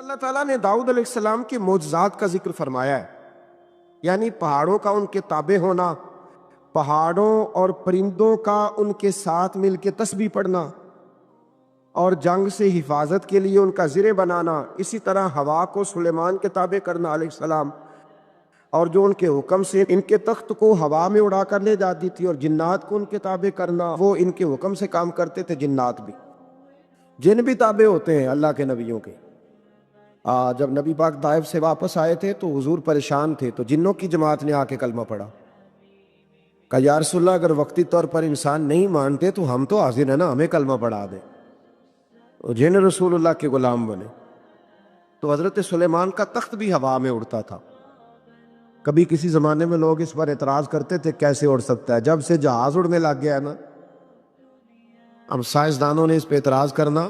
اللہ تعالیٰ نے داؤد علیہ السلام کے معجزات کا ذکر فرمایا ہے، یعنی پہاڑوں کا ان کے تابع ہونا، پہاڑوں اور پرندوں کا ان کے ساتھ مل کے تسبیح پڑھنا، اور جنگ سے حفاظت کے لیے ان کا زرہ بنانا، اسی طرح ہوا کو سلیمان کے تابع کرنا علیہ السلام، اور جو ان کے حکم سے ان کے تخت کو ہوا میں اڑا کر لے جاتی تھی، اور جنات کو ان کے تابع کرنا، وہ ان کے حکم سے کام کرتے تھے۔ جنات بھی، جن بھی تابع ہوتے ہیں اللہ کے نبیوں کے۔ جب نبی پاک طائف سے واپس آئے تھے تو حضور پریشان تھے، تو جنوں کی جماعت نے آ کے کلمہ پڑھا، کہا یا رسول اللہ اگر وقتی طور پر انسان نہیں مانتے تو ہم تو حاضر ہیں نا، ہمیں کلمہ پڑھا دیں۔ جن رسول اللہ کے غلام بنے۔ تو حضرت سلیمان کا تخت بھی ہوا میں اڑتا تھا۔ کبھی کسی زمانے میں لوگ اس پر اعتراض کرتے تھے کیسے اڑ سکتا ہے، جب سے جہاز اڑنے لگ گیا ہے نا، اب سائنسدانوں نے اس پہ اعتراض کرنا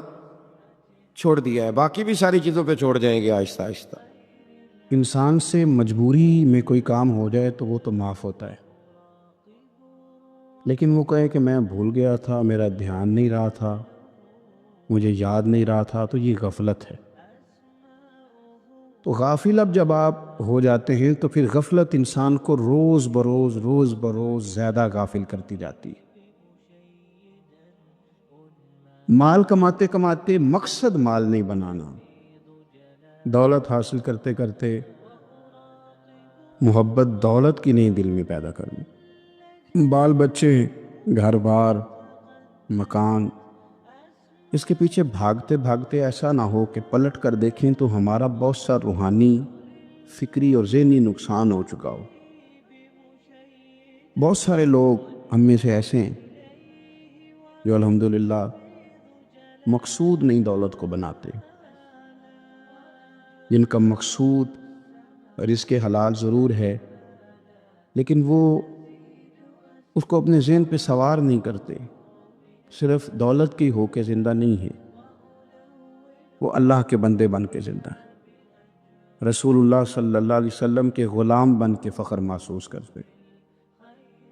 چھوڑ دیا ہے، باقی بھی ساری چیزوں پہ چھوڑ جائیں گے آہستہ آہستہ۔ انسان سے مجبوری میں کوئی کام ہو جائے تو وہ تو معاف ہوتا ہے، لیکن وہ کہے کہ میں بھول گیا تھا، میرا دھیان نہیں رہا تھا، مجھے یاد نہیں رہا تھا، تو یہ غفلت ہے۔ تو غافل اب جب آپ ہو جاتے ہیں تو پھر غفلت انسان کو روز بروز زیادہ غافل کرتی جاتی ہے۔ مال کماتے کماتے مقصد مال نہیں بنانا، دولت حاصل کرتے کرتے محبت دولت کی نہیں دل میں پیدا کرنی، بال بچے، گھر بار، مکان، اس کے پیچھے بھاگتے بھاگتے ایسا نہ ہو کہ پلٹ کر دیکھیں تو ہمارا بہت سا روحانی، فکری اور ذہنی نقصان ہو چکا ہو۔ بہت سارے لوگ ہم میں سے ایسے ہیں جو الحمدللہ مقصود نہیں دولت کو بناتے، جن کا مقصود رزق حلال ضرور ہے، لیکن وہ اس کو اپنے ذہن پہ سوار نہیں کرتے، صرف دولت کی ہو کے زندہ نہیں ہے، وہ اللہ کے بندے بن کے زندہ ہے، رسول اللہ صلی اللہ علیہ وسلم کے غلام بن کے فخر محسوس کرتے۔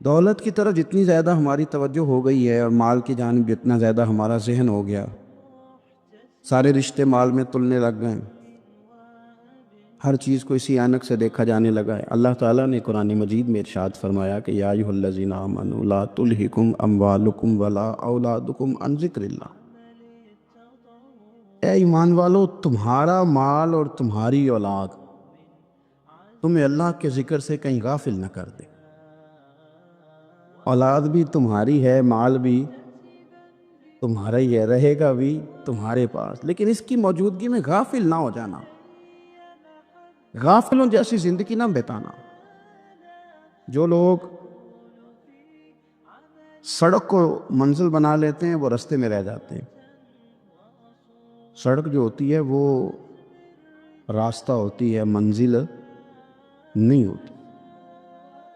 دولت کی طرف جتنی زیادہ ہماری توجہ ہو گئی ہے اور مال کی جانب جتنا زیادہ ہمارا ذہن ہو گیا، سارے رشتے مال میں تلنے لگ گئے، ہر چیز کو اسی عینک سے دیکھا جانے لگا ہے۔ اللہ تعالیٰ نے قرآن مجید میں ارشاد فرمایا کہ یا ایھا الذین آمنوا لا تلھکم اموالکم ولا اولادکم عن ذکر اللہ، اے ایمان والو تمہارا مال اور تمہاری اولاد تمہیں اللہ کے ذکر سے کہیں غافل نہ کر دے۔ اولاد بھی تمہاری ہے، مال بھی تمہارا ہی ہے، رہے گا بھی تمہارے پاس، لیکن اس کی موجودگی میں غافل نہ ہو جانا، غافلوں جیسی زندگی نہ بتانا۔ جو لوگ سڑک کو منزل بنا لیتے ہیں وہ رستے میں رہ جاتے ہیں۔ سڑک جو ہوتی ہے وہ راستہ ہوتی ہے، منزل نہیں ہوتی۔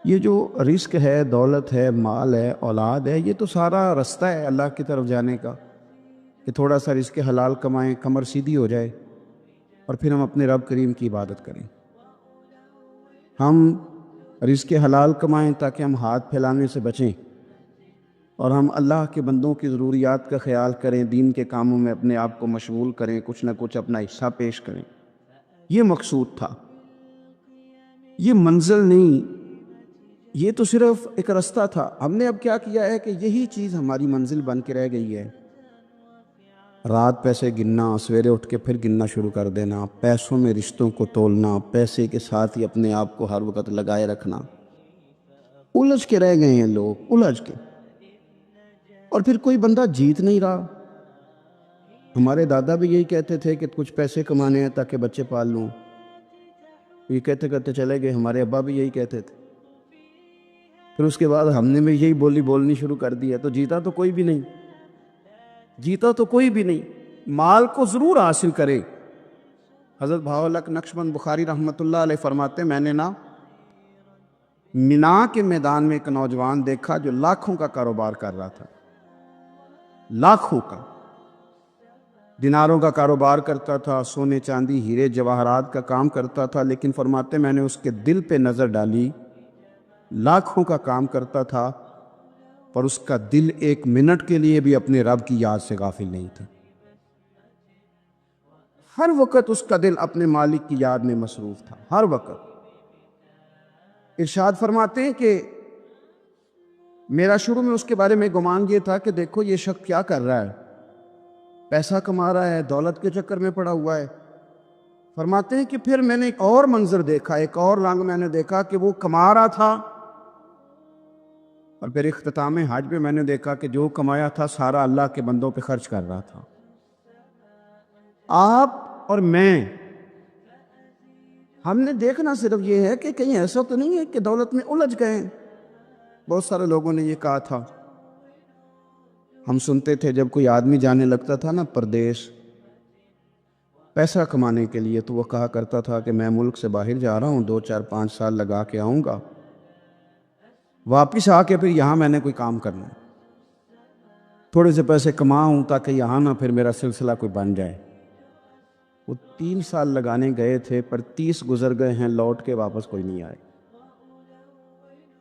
یہ جو رزق ہے، دولت ہے، مال ہے، اولاد ہے، یہ تو سارا رستہ ہے اللہ کی طرف جانے کا، کہ تھوڑا سا رزق حلال کمائیں، کمر سیدھی ہو جائے، اور پھر ہم اپنے رب کریم کی عبادت کریں۔ ہم رزق حلال کمائیں تاکہ ہم ہاتھ پھیلانے سے بچیں، اور ہم اللہ کے بندوں کی ضروریات کا خیال کریں، دین کے کاموں میں اپنے آپ کو مشغول کریں، کچھ نہ کچھ اپنا حصہ پیش کریں۔ یہ مقصود تھا، یہ منزل نہیں، یہ تو صرف ایک رستہ تھا۔ ہم نے اب کیا کیا ہے کہ یہی چیز ہماری منزل بن کے رہ گئی ہے۔ رات پیسے گننا، سویرے اٹھ کے پھر گننا شروع کر دینا، پیسوں میں رشتوں کو تولنا، پیسے کے ساتھ ہی اپنے آپ کو ہر وقت لگائے رکھنا، الجھ کے رہ گئے ہیں لوگ، الجھ کے، اور پھر کوئی بندہ جیت نہیں رہا۔ ہمارے دادا بھی یہی کہتے تھے کہ کچھ پیسے کمانے ہیں تاکہ بچے پال لوں، یہ کہتے کرتے چلے گئے۔ ہمارے ابا بھی یہی کہتے تھے، پھر اس کے بعد ہم نے بھی یہی بولنی شروع کر دی ہے، تو جیتا تو کوئی بھی نہیں، جیتا تو کوئی بھی نہیں۔ مال کو ضرور حاصل کرے۔ حضرت بہاءالحق نقشبند بخاری رحمۃ اللہ علیہ فرماتے، میں نے مینا کے میدان میں ایک نوجوان دیکھا جو لاکھوں کا کاروبار کر رہا تھا، لاکھوں کا، دیناروں کا کاروبار کرتا تھا، سونے چاندی ہیرے جواہرات کا کام کرتا تھا، لیکن فرماتے میں نے اس کے دل پہ نظر ڈالی، لاکھوں کا کام کرتا تھا پر اس کا دل ایک منٹ کے لیے بھی اپنے رب کی یاد سے غافل نہیں تھا۔ ہر وقت اس کا دل اپنے مالک کی یاد میں مصروف تھا، ہر وقت۔ ارشاد فرماتے ہیں کہ میرا شروع میں اس کے بارے میں گمان یہ تھا کہ دیکھو یہ شخص کیا کر رہا ہے، پیسہ کما رہا ہے، دولت کے چکر میں پڑا ہوا ہے۔ فرماتے ہیں کہ پھر میں نے ایک اور منظر دیکھا، ایک اور رنگ میں نے دیکھا کہ وہ کما رہا تھا، اور پھر اختتام حج پہ میں نے دیکھا کہ جو کمایا تھا سارا اللہ کے بندوں پہ خرچ کر رہا تھا۔ آپ اور میں، ہم نے دیکھنا صرف یہ ہے کہ کہیں ایسا تو نہیں ہے کہ دولت میں الجھ گئے۔ بہت سارے لوگوں نے یہ کہا تھا، ہم سنتے تھے جب کوئی آدمی جانے لگتا تھا نا پردیش پیسہ کمانے کے لیے، تو وہ کہا کرتا تھا کہ میں ملک سے باہر جا رہا ہوں، 2 4 5 سال لگا کے آؤں گا، واپس آ کے پھر یہاں میں نے کوئی کام کرنا ہے، تھوڑے سے پیسے کماؤں تاکہ یہاں نہ پھر میرا سلسلہ کوئی بن جائے۔ وہ 3 سال لگانے گئے تھے پر 30 گزر گئے ہیں، لوٹ کے واپس کوئی نہیں آئے۔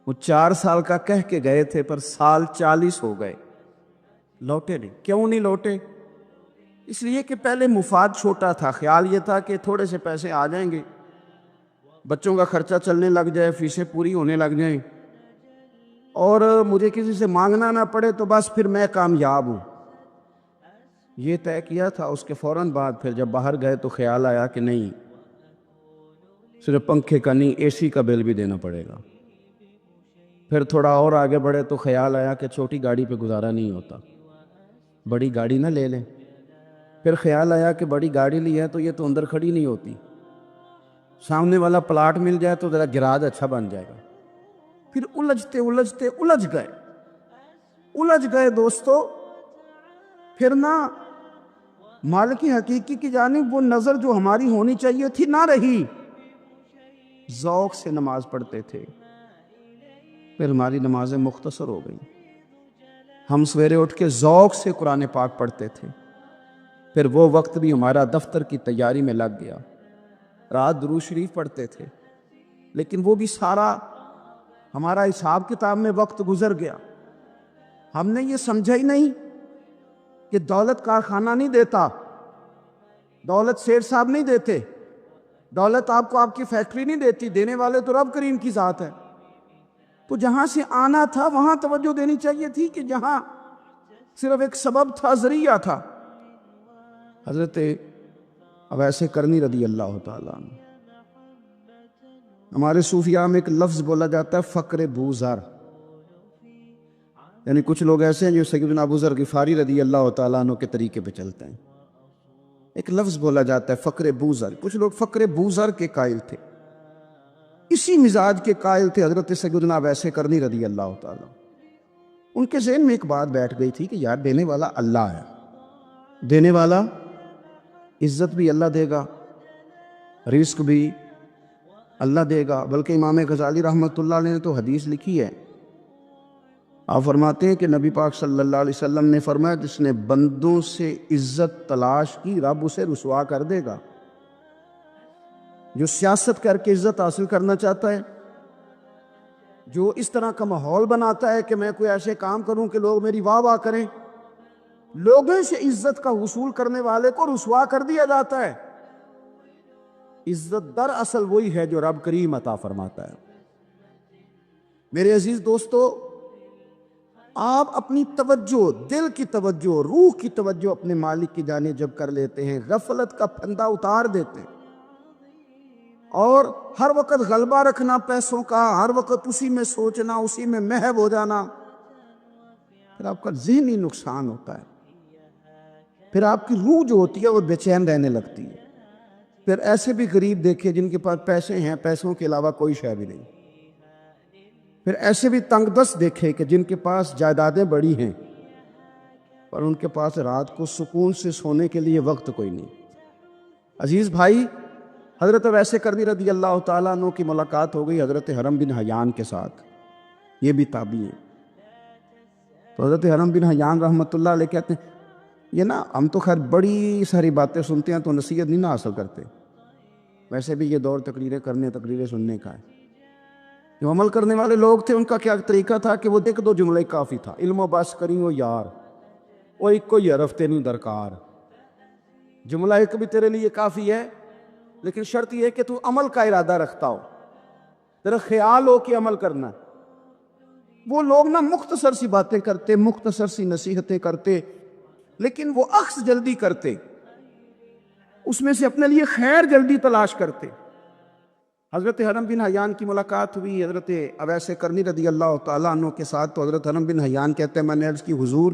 وہ 4 سال کا کہہ کے گئے تھے پر سال 40 ہو گئے، لوٹے نہیں۔ کیوں نہیں لوٹے؟ اس لیے کہ پہلے مفاد چھوٹا تھا، خیال یہ تھا کہ تھوڑے سے پیسے آ جائیں گے، بچوں کا خرچہ چلنے لگ جائے، فیسیں پوری ہونے لگ جائیں، اور مجھے کسی سے مانگنا نہ پڑے، تو بس پھر میں کامیاب ہوں۔ یہ طے کیا تھا۔ اس کے فوراً بعد پھر جب باہر گئے تو خیال آیا کہ نہیں، صرف پنکھے کا نہیں، اے سی کا بل بھی دینا پڑے گا۔ پھر تھوڑا اور آگے بڑھے تو خیال آیا کہ چھوٹی گاڑی پہ گزارا نہیں ہوتا، بڑی گاڑی نہ لے لیں۔ پھر خیال آیا کہ بڑی گاڑی لی ہے تو یہ تو اندر کھڑی نہیں ہوتی، سامنے والا پلاٹ مل جائے تو ذرا گراج اچھا بن جائے گا۔ پھر الجھتے الجھ گئے دوستو۔ پھر نہ مالک حقیقی کی جانب وہ نظر جو ہماری ہونی چاہیے تھی نہ رہی۔ ذوق سے نماز پڑھتے تھے، پھر ہماری نمازیں مختصر ہو گئیں۔ ہم سویرے اٹھ کے ذوق سے قرآن پاک پڑھتے تھے، پھر وہ وقت بھی ہمارا دفتر کی تیاری میں لگ گیا۔ رات درود شریف پڑھتے تھے، لیکن وہ بھی سارا ہمارا حساب کتاب میں وقت گزر گیا۔ ہم نے یہ سمجھا ہی نہیں کہ دولت کارخانہ نہیں دیتا، دولت سیٹ صاحب نہیں دیتے، دولت آپ کو آپ کی فیکٹری نہیں دیتی، دینے والے تو رب کریم کی ذات ہے۔ تو جہاں سے آنا تھا وہاں توجہ دینی چاہیے تھی کہ جہاں صرف ایک سبب تھا، ذریعہ تھا۔ حضرت اویس کرنی رضی اللہ تعالیٰ عنہ، ہمارے صوفیاء میں ایک لفظ بولا جاتا ہے فقر بوزر، یعنی کچھ لوگ ایسے ہیں جو سیدنا ابو ذر غفاری رضی اللہ تعالیٰ عنہ کے طریقے پہ چلتے ہیں۔ ایک لفظ بولا جاتا ہے فقر بوزر، کچھ لوگ فقر بوزر کے قائل تھے، اسی مزاج کے قائل تھے حضرت سیدنا اویس کرنی رضی اللہ تعالیٰ۔ ان کے ذہن میں ایک بات بیٹھ گئی تھی کہ یار دینے والا اللہ ہے، دینے والا عزت بھی اللہ دے گا، رزق بھی اللہ دے گا۔ بلکہ امام غزالی رحمۃ اللہ علیہ نے تو حدیث لکھی ہے، آپ فرماتے ہیں کہ نبی پاک صلی اللہ علیہ وسلم نے فرمایا جس نے بندوں سے عزت تلاش کی رب اسے رسوا کر دے گا۔ جو سیاست کر کے عزت حاصل کرنا چاہتا ہے، جو اس طرح کا ماحول بناتا ہے کہ میں کوئی ایسے کام کروں کہ لوگ میری واہ واہ کریں، لوگوں سے عزت کا حصول کرنے والے کو رسوا کر دیا جاتا ہے۔ عزت در اصل وہی ہے جو رب کریم عطا فرماتا ہے۔ میرے عزیز دوستو، آپ اپنی توجہ، دل کی توجہ، روح کی توجہ اپنے مالک کی جانب جب کر لیتے ہیں، غفلت کا پھندا اتار دیتے ہیں، اور ہر وقت غلبہ رکھنا پیسوں کا، ہر وقت اسی میں سوچنا، اسی میں محو ہو جانا، پھر آپ کا ذہنی نقصان ہوتا ہے۔ پھر آپ کی روح جو ہوتی ہے وہ بے چین رہنے لگتی ہے۔ پھر ایسے بھی غریب دیکھے جن کے پاس پیسے ہیں، پیسوں کے علاوہ کوئی شے بھی نہیں۔ پھر ایسے بھی تنگ دست دیکھے کہ جن کے پاس جائیدادیں بڑی ہیں پر ان کے پاس رات کو سکون سے سونے کے لیے وقت کوئی نہیں۔ عزیز بھائی، حضرت اویس کرنی رضی اللہ تعالیٰ عنہ کی ملاقات ہو گئی حضرت حرم بن حیان کے ساتھ، یہ بھی تابعی ہیں۔ تو حضرت حرم بن حیان رحمۃ اللہ علیہ کہتے ہیں یہ نا ہم تو خیر بڑی ساری باتیں سنتے ہیں تو نصیحت نہیں نہ حاصل کرتے، ویسے بھی یہ دور تقریریں کرنے، تقریریں سننے کا ہے۔ جو عمل کرنے والے لوگ تھے ان کا کیا طریقہ تھا کہ وہ 1-2 جملے کافی تھا، علم و بس کری ہو یار، وہ ایک کوئی حرف تینوں درکار، جملہ ایک بھی تیرے لیے کافی ہے، لیکن شرط یہ ہے کہ تو عمل کا ارادہ رکھتا ہو، تیرا خیال ہو کہ عمل کرنا ہے۔ وہ لوگ نا مختصر سی باتیں کرتے، مختصر سی نصیحتیں کرتے، لیکن وہ اخذ جلدی کرتے، اس میں سے اپنے لیے خیر جلدی تلاش کرتے۔ حضرت حرم بن حیان کی ملاقات ہوئی حضرت اویس کرنی رضی اللہ تعالیٰ عنہ کے ساتھ، تو حضرت حرم بن حیان کہتے ہیں میں نے عرض کی حضور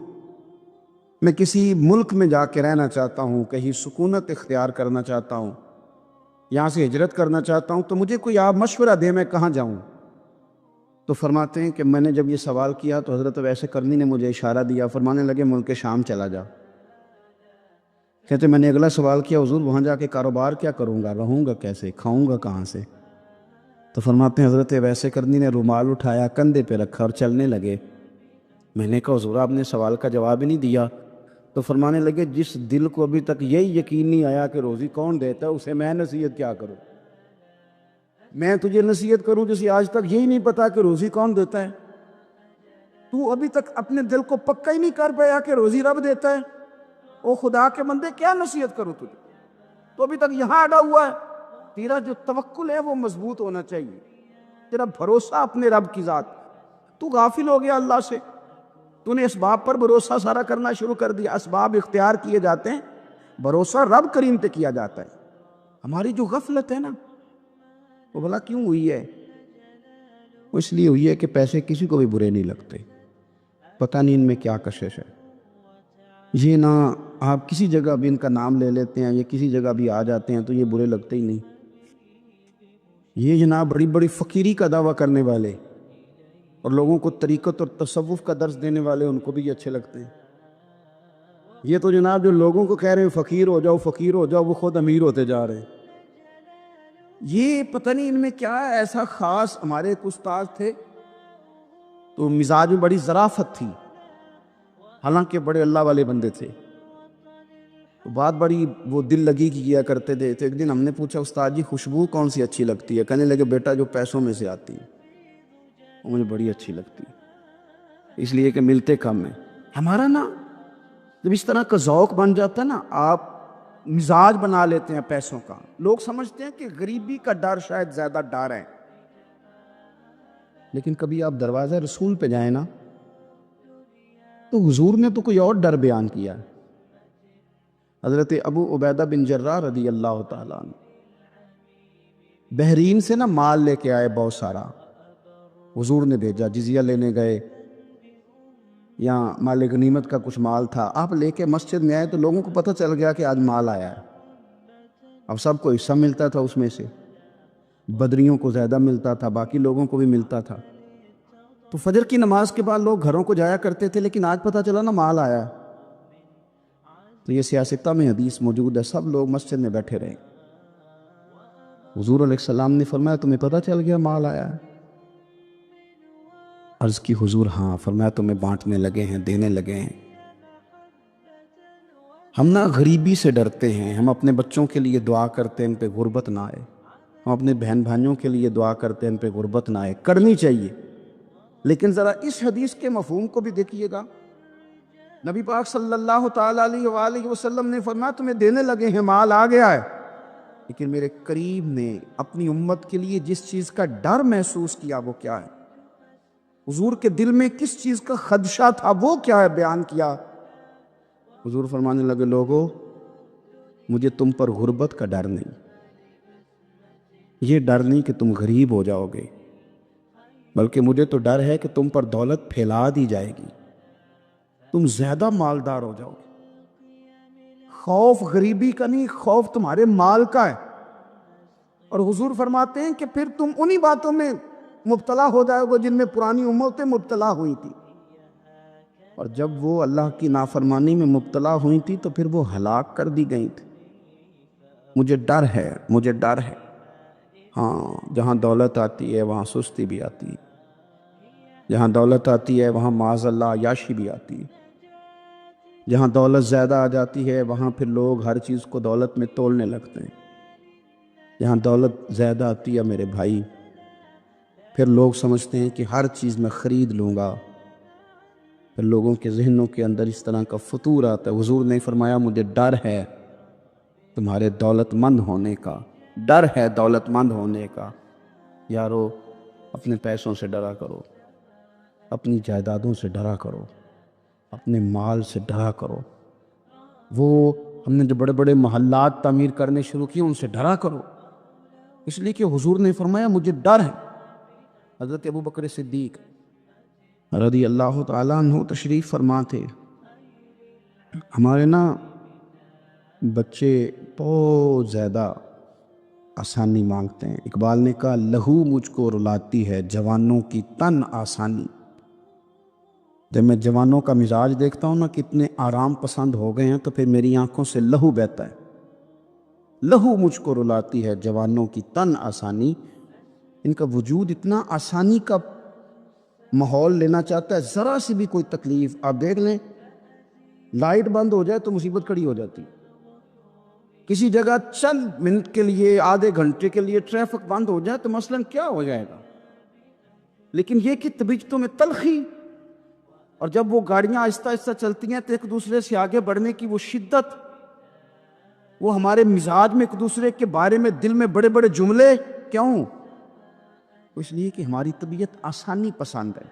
میں کسی ملک میں جا کے رہنا چاہتا ہوں، کہیں سکونت اختیار کرنا چاہتا ہوں، یہاں سے ہجرت کرنا چاہتا ہوں، تو مجھے کوئی آپ مشورہ دے میں کہاں جاؤں؟ تو فرماتے ہیں کہ میں نے جب یہ سوال کیا تو حضرت اویس کرنی نے مجھے اشارہ دیا، فرمانے لگے ملک شام چلا جا۔ کہتے میں نے اگلا سوال کیا حضور وہاں جا کے کاروبار کیا کروں گا، رہوں گا کیسے، کھاؤں گا کہاں سے؟ تو فرماتے ہیں حضرت اویس کرنی نے رومال اٹھایا، کندھے پہ رکھا اور چلنے لگے۔ میں نے کہا حضور آپ نے سوال کا جواب ہی نہیں دیا۔ تو فرمانے لگے جس دل کو ابھی تک یہی یقین نہیں آیا کہ روزی کون دیتا ہے، اسے میں نصیحت کیا کروں؟ میں تجھے نصیحت کروں جسے آج تک یہی نہیں پتا کہ روزی کون دیتا ہے؟ تو ابھی تک اپنے دل کو پکا ہی نہیں کر پایا کہ روزی رب دیتا ہے؟ او خدا کے بندے کیا نصیحت کروں تجھے؟ تو ابھی تک یہاں اڑا ہوا ہے۔ تیرا جو توکل ہے وہ مضبوط ہونا چاہیے، تیرا بھروسہ اپنے رب کی ذات۔ تو غافل ہو گیا اللہ سے، تو نے اسباب پر بھروسہ سارا کرنا شروع کر دیا۔ اسباب اختیار کیے جاتے ہیں، بھروسہ رب کریم پہ کیا جاتا ہے۔ ہماری جو غفلت ہے نا وہ بھلا کیوں ہوئی ہے؟ وہ اس لیے ہوئی ہے کہ پیسے کسی کو بھی برے نہیں لگتے، پتہ نہیں ان میں کیا کشش ہے۔ یہ نہ آپ کسی جگہ بھی ان کا نام لے لیتے ہیں، یہ کسی جگہ بھی آ جاتے ہیں تو یہ برے لگتے ہی نہیں۔ یہ جناب بڑی بڑی فقیری کا دعویٰ کرنے والے اور لوگوں کو طریقت اور تصوف کا درس دینے والے، ان کو بھی یہ اچھے لگتے ہیں۔ یہ تو جناب جو لوگوں کو کہہ رہے ہیں فقیر ہو جاؤ فقیر ہو جاؤ، وہ خود امیر ہوتے جا رہے ہیں۔ یہ پتہ نہیں ان میں کیا ایسا خاص۔ ہمارے ایک استاد تھے تو مزاج میں بڑی ظرافت تھی، حالانکہ بڑے اللہ والے بندے تھے، تو بات بڑی وہ دل لگی کی کیا کرتے تھے۔ تو ایک دن ہم نے پوچھا استاد جی خوشبو کون سی اچھی لگتی ہے؟ کہنے لگے بیٹا جو پیسوں میں سے آتی ہے وہ مجھے بڑی اچھی لگتی ہے، اس لیے کہ ملتے کم ہیں۔ ہمارا نا جب اس طرح کا ذوق بن جاتا ہے نا، آپ مزاج بنا لیتے ہیں پیسوں کا۔ لوگ سمجھتے ہیں کہ غریبی کا ڈر شاید زیادہ ڈر ہے، لیکن کبھی آپ دروازہ رسول پہ جائیں نا تو حضور نے تو کوئی اور ڈر بیان کیا ہے۔ حضرت ابو عبیدہ بن جراح رضی اللہ تعالیٰ عنہ بحرین سے نا مال لے کے آئے بہت سارا، حضور نے بھیجا، جزیہ لینے گئے، یا مال غنیمت کا کچھ مال تھا، آپ لے کے مسجد میں آئے تو لوگوں کو پتہ چل گیا کہ آج مال آیا ہے۔ اب سب کو حصہ ملتا تھا اس میں سے، بدریوں کو زیادہ ملتا تھا، باقی لوگوں کو بھی ملتا تھا۔ تو فجر کی نماز کے بعد لوگ گھروں کو جایا کرتے تھے، لیکن آج پتہ چلا نا مال آیا ہے۔ تو یہ سیاستہ میں حدیث موجود ہے، سب لوگ مسجد میں بیٹھے رہے۔ حضور علیہ السلام نے فرمایا تمہیں پتہ چل گیا مال آیا ہے؟ عرض کی حضور ہاں۔ فرمایا تمہیں بانٹنے لگے ہیں، دینے لگے ہیں۔ ہم نا غریبی سے ڈرتے ہیں، ہم اپنے بچوں کے لیے دعا کرتے ہیں ان پہ غربت نہ آئے، ہم اپنے بہن بھائیوں کے لیے دعا کرتے ہیں ان پہ غربت نہ آئے، کرنی چاہیے، لیکن ذرا اس حدیث کے مفہوم کو بھی دیکھیے گا۔ نبی پاک صلی اللہ تعالیٰ علیہ وآلہ وسلم نے فرمایا تمہیں دینے لگے ہیں، مال آ گیا ہے، لیکن میرے قریب نے اپنی امت کے لیے جس چیز کا ڈر محسوس کیا وہ کیا ہے؟ حضور کے دل میں کس چیز کا خدشہ تھا وہ کیا ہے بیان کیا۔ حضور فرمانے لگے لوگو مجھے تم پر غربت کا ڈر نہیں، یہ ڈر نہیں کہ تم غریب ہو جاؤ گے، بلکہ مجھے تو ڈر ہے کہ تم پر دولت پھیلا دی جائے گی، تم زیادہ مالدار ہو جاؤ گے۔ خوف غریبی کا نہیں، خوف تمہارے مال کا ہے۔ اور حضور فرماتے ہیں کہ پھر تم انہی باتوں میں مبتلا ہو جائے گا جن میں پرانی امتیں مبتلا ہوئی تھی، اور جب وہ اللہ کی نافرمانی میں مبتلا ہوئی تھی تو پھر وہ ہلاک کر دی گئی تھی۔ مجھے ڈر ہے، مجھے ڈر ہے۔ ہاں جہاں دولت آتی ہے وہاں سستی بھی آتی ہے، جہاں دولت آتی ہے وہاں معاذ اللہ عیاشی بھی آتی ہے، جہاں دولت زیادہ آ جاتی ہے وہاں پھر لوگ ہر چیز کو دولت میں تولنے لگتے ہیں۔ جہاں دولت زیادہ آتی ہے میرے بھائی، پھر لوگ سمجھتے ہیں کہ ہر چیز میں خرید لوں گا، پھر لوگوں کے ذہنوں کے اندر اس طرح کا فطور آتا ہے۔ حضور نے فرمایا مجھے ڈر ہے تمہارے دولت مند ہونے کا ڈر ہے، دولت مند ہونے کا، یارو اپنے پیسوں سے ڈرا کرو، اپنی جائیدادوں سے ڈرا کرو، اپنے مال سے ڈرا کرو۔ وہ ہم نے جو بڑے بڑے محلات تعمیر کرنے شروع کیے ان سے ڈرا کرو، اس لیے کہ حضور نے فرمایا مجھے ڈر ہے۔ حضرت ابوبکر صدیق رضی اللہ تعالیٰ عنہ تشریف فرما تھے۔ ہمارے نا بچے بہت زیادہ آسانی مانگتے ہیں۔ اقبال نے کہا لہو مجھ کو رلاتی ہے جوانوں کی تن آسانی۔ جب میں جوانوں کا مزاج دیکھتا ہوں نا کتنے آرام پسند ہو گئے ہیں، تو پھر میری آنکھوں سے لہو بہتا ہے۔ لہو مجھ کو رلاتی ہے جوانوں کی تن آسانی، ان کا وجود اتنا آسانی کا ماحول لینا چاہتا ہے، ذرا سی بھی کوئی تکلیف آپ دیکھ لیں، لائٹ بند ہو جائے تو مصیبت کھڑی ہو جاتی، کسی جگہ چند منٹ کے لیے آدھے گھنٹے کے لیے ٹریفک بند ہو جائے تو مثلاً کیا ہو جائے گا، لیکن یہ کہ طبیعتوں میں تلخی، اور جب وہ گاڑیاں آہستہ آہستہ چلتی ہیں تو ایک دوسرے سے آگے بڑھنے کی وہ شدت، وہ ہمارے مزاج میں ایک دوسرے کے بارے میں دل میں بڑے بڑے جملے، کیوں؟ اس لیے کہ ہماری طبیعت آسانی پسند ہے،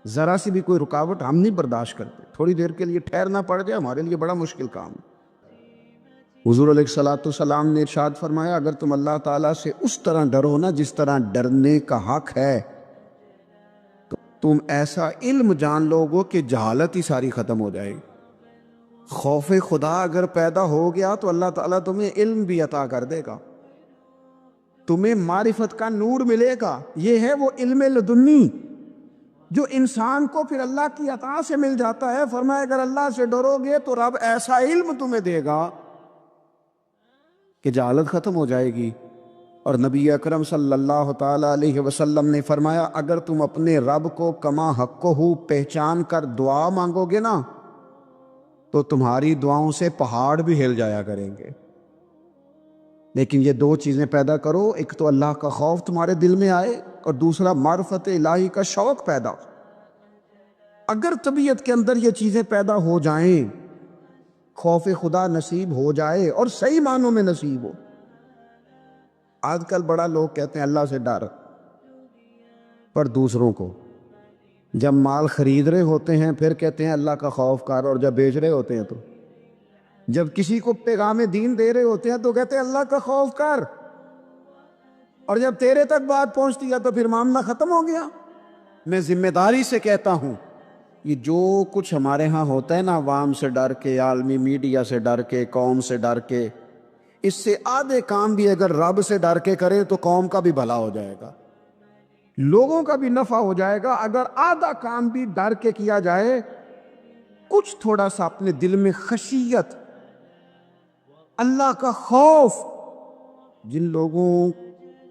ذرا سی بھی کوئی رکاوٹ ہم نہیں برداشت کرتے، تھوڑی دیر کے لیے ٹھہرنا پڑ جائے ہمارے لیے بڑا مشکل کام ہے۔ حضور علیہ الصلوۃ والسلام نے ارشاد فرمایا اگر تم اللہ تعالیٰ سے اس طرح ڈرو نا جس طرح ڈرنے کا حق ہے، تو تم ایسا علم جان لو گے کہ جہالت ہی ساری ختم ہو جائے گی۔ خوف خدا اگر پیدا ہو گیا تو اللہ تعالیٰ تمہیں علم بھی عطا کر دے گا، تمہیں معرفت کا نور ملے گا۔ یہ ہے وہ علم لدنی جو انسان کو پھر اللہ کی عطا سے مل جاتا ہے۔ فرمایا اگر اللہ سے ڈرو گے تو رب ایسا علم تمہیں دے گا کہ جہالت ختم ہو جائے گی۔ اور نبی اکرم صلی اللہ تعالی علیہ وسلم نے فرمایا اگر تم اپنے رب کو کما حقہ پہچان کر دعا مانگو گے نا تو تمہاری دعاؤں سے پہاڑ بھی ہل جایا کریں گے۔ لیکن یہ دو چیزیں پیدا کرو، ایک تو اللہ کا خوف تمہارے دل میں آئے، اور دوسرا معرفت الہی کا شوق پیدا ہو۔ اگر طبیعت کے اندر یہ چیزیں پیدا ہو جائیں، خوف خدا نصیب ہو جائے اور صحیح معنوں میں نصیب ہو۔ آج کل بڑا لوگ کہتے ہیں اللہ سے ڈر، پر دوسروں کو جب مال خرید رہے ہوتے ہیں پھر کہتے ہیں اللہ کا خوف کر، اور جب بیچ رہے ہوتے ہیں تو جب کسی کو پیغام دین دے رہے ہوتے ہیں تو کہتے ہیں اللہ کا خوف کر، اور جب تیرے تک بات پہنچتی ہے تو پھر معاملہ ختم ہو گیا۔ میں ذمہ داری سے کہتا ہوں یہ جو کچھ ہمارے ہاں ہوتا ہے نا، عوام سے ڈر کے، عالمی میڈیا سے ڈر کے، قوم سے ڈر کے، اس سے آدھے کام بھی اگر رب سے ڈر کے کرے تو قوم کا بھی بھلا ہو جائے گا، لوگوں کا بھی نفع ہو جائے گا۔ اگر آدھا کام بھی ڈر کے کیا جائے، کچھ تھوڑا سا اپنے دل میں خشیت، اللہ کا خوف، جن لوگوں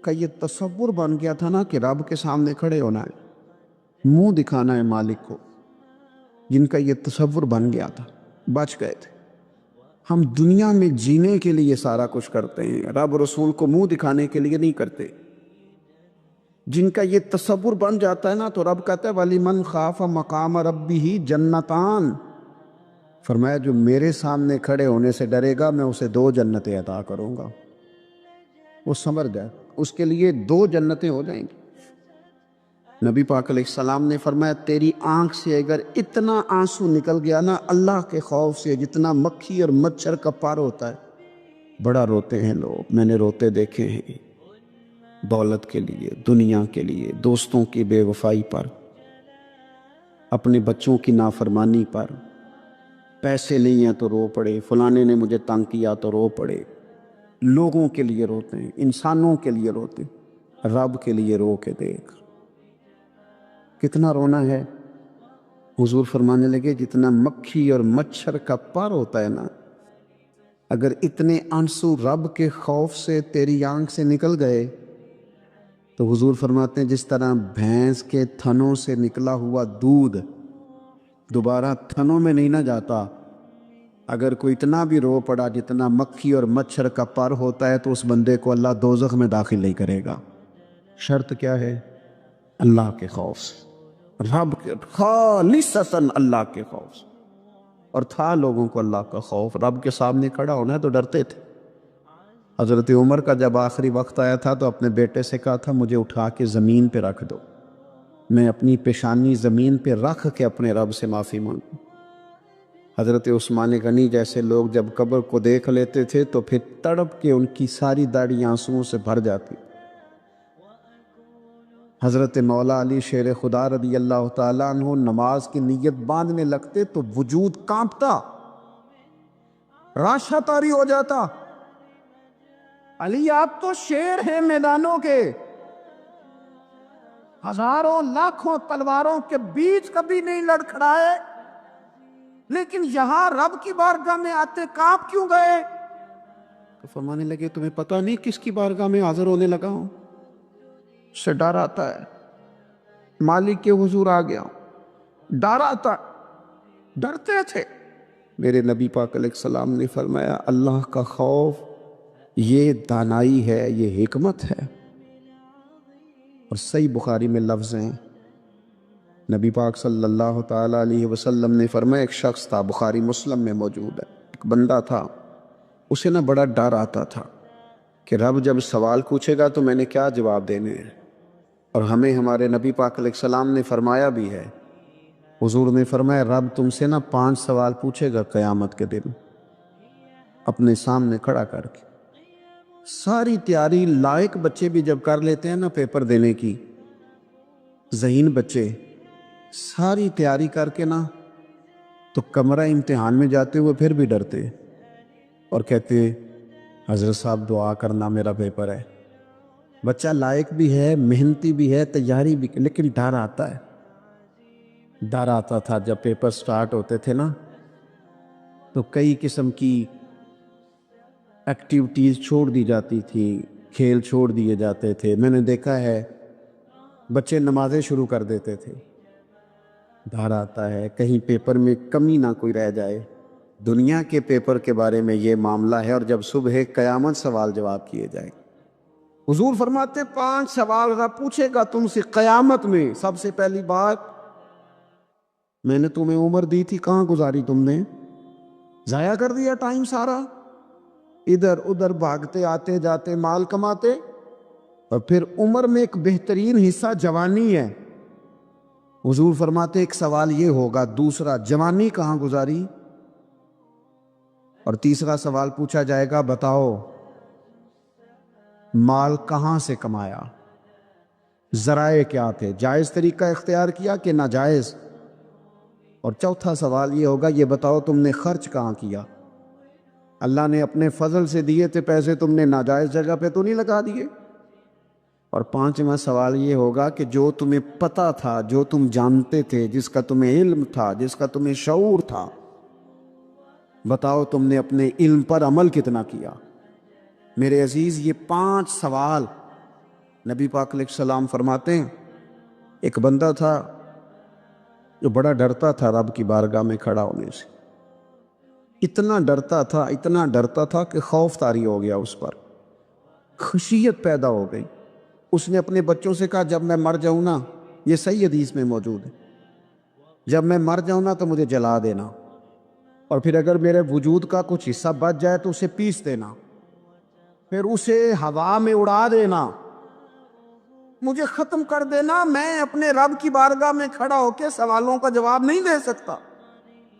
کا یہ تصور بن گیا تھا نا کہ رب کے سامنے کھڑے ہونا ہے، منہ دکھانا ہے مالک کو، جن کا یہ تصور بن گیا تھا بچ گئے تھے۔ ہم دنیا میں جینے کے لیے سارا کچھ کرتے ہیں، رب رسول کو منہ دکھانے کے لیے نہیں کرتے۔ جن کا یہ تصور بن جاتا ہے نا تو رب کہتا ہے وَلِمَنْ خَافَ مَقَامَ رَبِّهِ جَنَّتَانِ، فرمایا جو میرے سامنے کھڑے ہونے سے ڈرے گا میں اسے 2 جنتیں عطا کروں گا۔ وہ سمجھ جائے، اس کے لیے 2 جنتیں ہو جائیں گی۔ نبی پاک علیہ السلام نے فرمایا تیری آنکھ سے اگر اتنا آنسو نکل گیا نا اللہ کے خوف سے، جتنا مکھی اور مچھر کا پر ہوتا ہے، بڑا روتے ہیں لوگ، میں نے روتے دیکھے ہیں، دولت کے لیے، دنیا کے لیے، دوستوں کی بے وفائی پر، اپنے بچوں کی نافرمانی پر، پیسے نہیں ہیں تو رو پڑے، فلانے نے مجھے تنگ کیا تو رو پڑے۔ لوگوں کے لیے روتے ہیں، انسانوں کے لیے روتے ہیں، رب کے لیے رو کے دیکھ کتنا رونا ہے۔ حضور فرمانے لگے جتنا مکھی اور مچھر کا پر ہوتا ہے نا، اگر اتنے آنسو رب کے خوف سے تیری آنکھ سے نکل گئے تو حضور فرماتے ہیں جس طرح بھینس کے تھنوں سے نکلا ہوا دودھ دوبارہ تھنوں میں نہیں نہ جاتا، اگر کوئی اتنا بھی رو پڑا جتنا مکھی اور مچھر کا پر ہوتا ہے تو اس بندے کو اللہ دوزخ میں داخل نہیں کرے گا۔ شرط کیا ہے؟ اللہ کے خوف سے، رب کے خالصتاً اللہ کے خوف سے۔ اور تھا لوگوں کو اللہ کا خوف، رب کے سامنے کھڑا ہونا ہے تو ڈرتے تھے۔ حضرت عمر کا جب آخری وقت آیا تھا تو اپنے بیٹے سے کہا تھا مجھے اٹھا کے زمین پہ رکھ دو، میں اپنی پیشانی زمین پہ رکھ کے اپنے رب سے معافی مانگوں۔ حضرت عثمان غنی جیسے لوگ جب قبر کو دیکھ لیتے تھے تو پھر تڑپ کے ان کی ساری داڑھی آنسوؤں سے بھر جاتی۔ حضرت مولا علی شیر خدا رضی اللہ تعالیٰ عنہ نماز کی نیت باندھنے لگتے تو وجود کانپتا، راشا طاری ہو جاتا۔ علی آپ تو شیر ہیں میدانوں کے، ہزاروں لاکھوں تلواروں کے بیچ کبھی نہیں لڑکھڑائے، لیکن یہاں رب کی بارگاہ میں آتے کانپ کیوں گئے؟ تو فرمانے لگے تمہیں پتہ نہیں کس کی بارگاہ میں حاضر ہونے لگا ہوں؟ اس سے ڈر آتا ہے، مالک کے حضور آ گیا ہوں، ڈر آتا ہے، ڈرتے تھے۔ میرے نبی پاک علیہ السلام نے فرمایا اللہ کا خوف یہ دانائی ہے، یہ حکمت ہے۔ اور صحیح بخاری میں لفظ ہیں، نبی پاک صلی اللہ تعالیٰ علیہ وسلم نے فرمایا ایک شخص تھا، بخاری مسلم میں موجود ہے، ایک بندہ تھا، اسے نہ بڑا ڈر آتا تھا کہ رب جب سوال پوچھے گا تو میں نے کیا جواب دینے ہیں۔ اور ہمیں ہمارے نبی پاک علیہ السلام نے فرمایا بھی ہے، حضور نے فرمایا رب تم سے نہ 5 سوال پوچھے گا قیامت کے دن اپنے سامنے کھڑا کر کے۔ ساری تیاری لائق بچے بھی جب کر لیتے ہیں نا پیپر دینے کی، ذہین بچے ساری تیاری کر کے نا تو کمرہ امتحان میں جاتے ہوئے پھر بھی ڈرتے اور کہتے حضرت صاحب دعا کرنا میرا پیپر ہے۔ بچہ لائق بھی ہے، محنتی بھی ہے، تیاری بھی، لیکن ڈر آتا ہے۔ ڈر آتا تھا جب پیپر سٹارٹ ہوتے تھے نا تو کئی قسم کی ایکٹیویٹیز چھوڑ دی جاتی تھی، کھیل چھوڑ دیے جاتے تھے۔ میں نے دیکھا ہے بچے نمازیں شروع کر دیتے تھے، ڈر آتا ہے کہیں پیپر میں کمی نہ کوئی رہ جائے۔ دنیا کے پیپر کے بارے میں یہ معاملہ ہے، اور جب صبح قیامت سوال جواب کیے جائیں، حضور فرماتے 5 سوال رب پوچھے گا تم سے قیامت میں۔ سب سے پہلی بات، میں نے تمہیں عمر دی تھی کہاں گزاری تم نے؟ ضائع کر دیا ٹائم سارا، ادھر ادھر بھاگتے آتے جاتے مال کماتے۔ اور پھر عمر میں ایک بہترین حصہ جوانی ہے، حضور فرماتے ایک سوال یہ ہوگا، دوسرا جوانی کہاں گزاری؟ اور تیسرا سوال پوچھا جائے گا بتاؤ مال کہاں سے کمایا، ذرائع کیا تھے، جائز طریقہ اختیار کیا کہ ناجائز؟ اور چوتھا سوال یہ ہوگا یہ بتاؤ تم نے خرچ کہاں کیا، اللہ نے اپنے فضل سے دیے تھے پیسے، تم نے ناجائز جگہ پہ تو نہیں لگا دیے؟ اور 5واں سوال یہ ہوگا کہ جو تمہیں پتہ تھا، جو تم جانتے تھے، جس کا تمہیں علم تھا، جس کا تمہیں شعور تھا، بتاؤ تم نے اپنے علم پر عمل کتنا کیا؟ میرے عزیز یہ 5 سوال نبی پاک علیہ السلام فرماتے ہیں ایک بندہ تھا جو بڑا ڈرتا تھا رب کی بارگاہ میں کھڑا ہونے سے، اتنا ڈرتا تھا کہ خوف طاری ہو گیا، اس پر خشیت پیدا ہو گئی۔ اس نے اپنے بچوں سے کہا جب میں مر جاؤں نا، یہ صحیح حدیث میں موجود ہے، جب میں مر جاؤں نا تو مجھے جلا دینا، اور پھر اگر میرے وجود کا کچھ حصہ بچ جائے تو اسے پیس دینا، پھر اسے ہوا میں اڑا دینا، مجھے ختم کر دینا، میں اپنے رب کی بارگاہ میں کھڑا ہو کے سوالوں کا جواب نہیں دے سکتا۔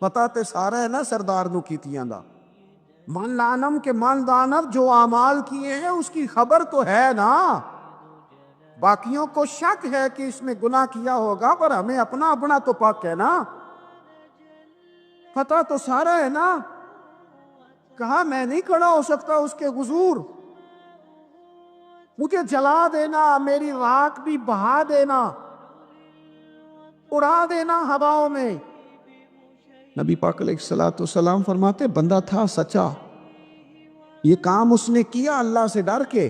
پتا تے سارا ہے نا سردار نو کیتیاں دا، من لانم کے من دانب جو اعمال کیے ہیں اس کی خبر تو ہے نا، باقیوں کو شک ہے کہ اس نے گناہ کیا ہوگا، پر ہمیں اپنا تو پاک ہے نا، پتا تو سارا ہے نا۔ کہا میں نہیں کھڑا ہو سکتا اس کے حضور، مجھے جلا دینا، میری راکھ بھی بہا دینا، اڑا دینا ہواؤں میں۔ نبی پاک علیہ السلام فرماتے بندہ تھا سچا، یہ کام اس نے کیا اللہ سے ڈر کے۔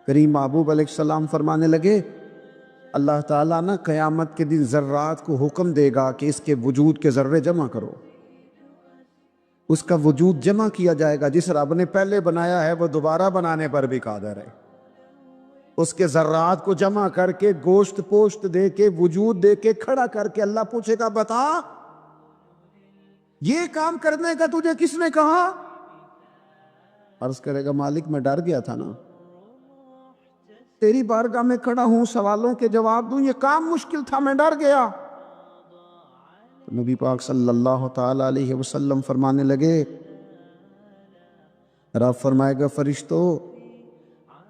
کریم محبوب علیہ السلام فرمانے لگے اللہ تعالیٰ نا قیامت کے دن ذرات کو حکم دے گا کہ اس کے وجود کے ذرے جمع کرو، اس کا وجود جمع کیا جائے گا۔ جس رب نے پہلے بنایا ہے وہ دوبارہ بنانے پر بھی قادر ہے، اس کے ذرات کو جمع کر کے گوشت پوشت دے کے وجود دے کے کھڑا کر کے اللہ پوچھے گا بتا یہ کام کرنے کا تجھے کس نے کہا؟ عرض کرے گا مالک میں ڈر گیا تھا نا، تیری بارگاہ میں کھڑا ہوں، سوالوں کے جواب دوں، یہ کام مشکل تھا، میں ڈر گیا۔ نبی پاک صلی اللہ تعالی علیہ وسلم فرمانے لگے، رب فرمائے گا فرشتو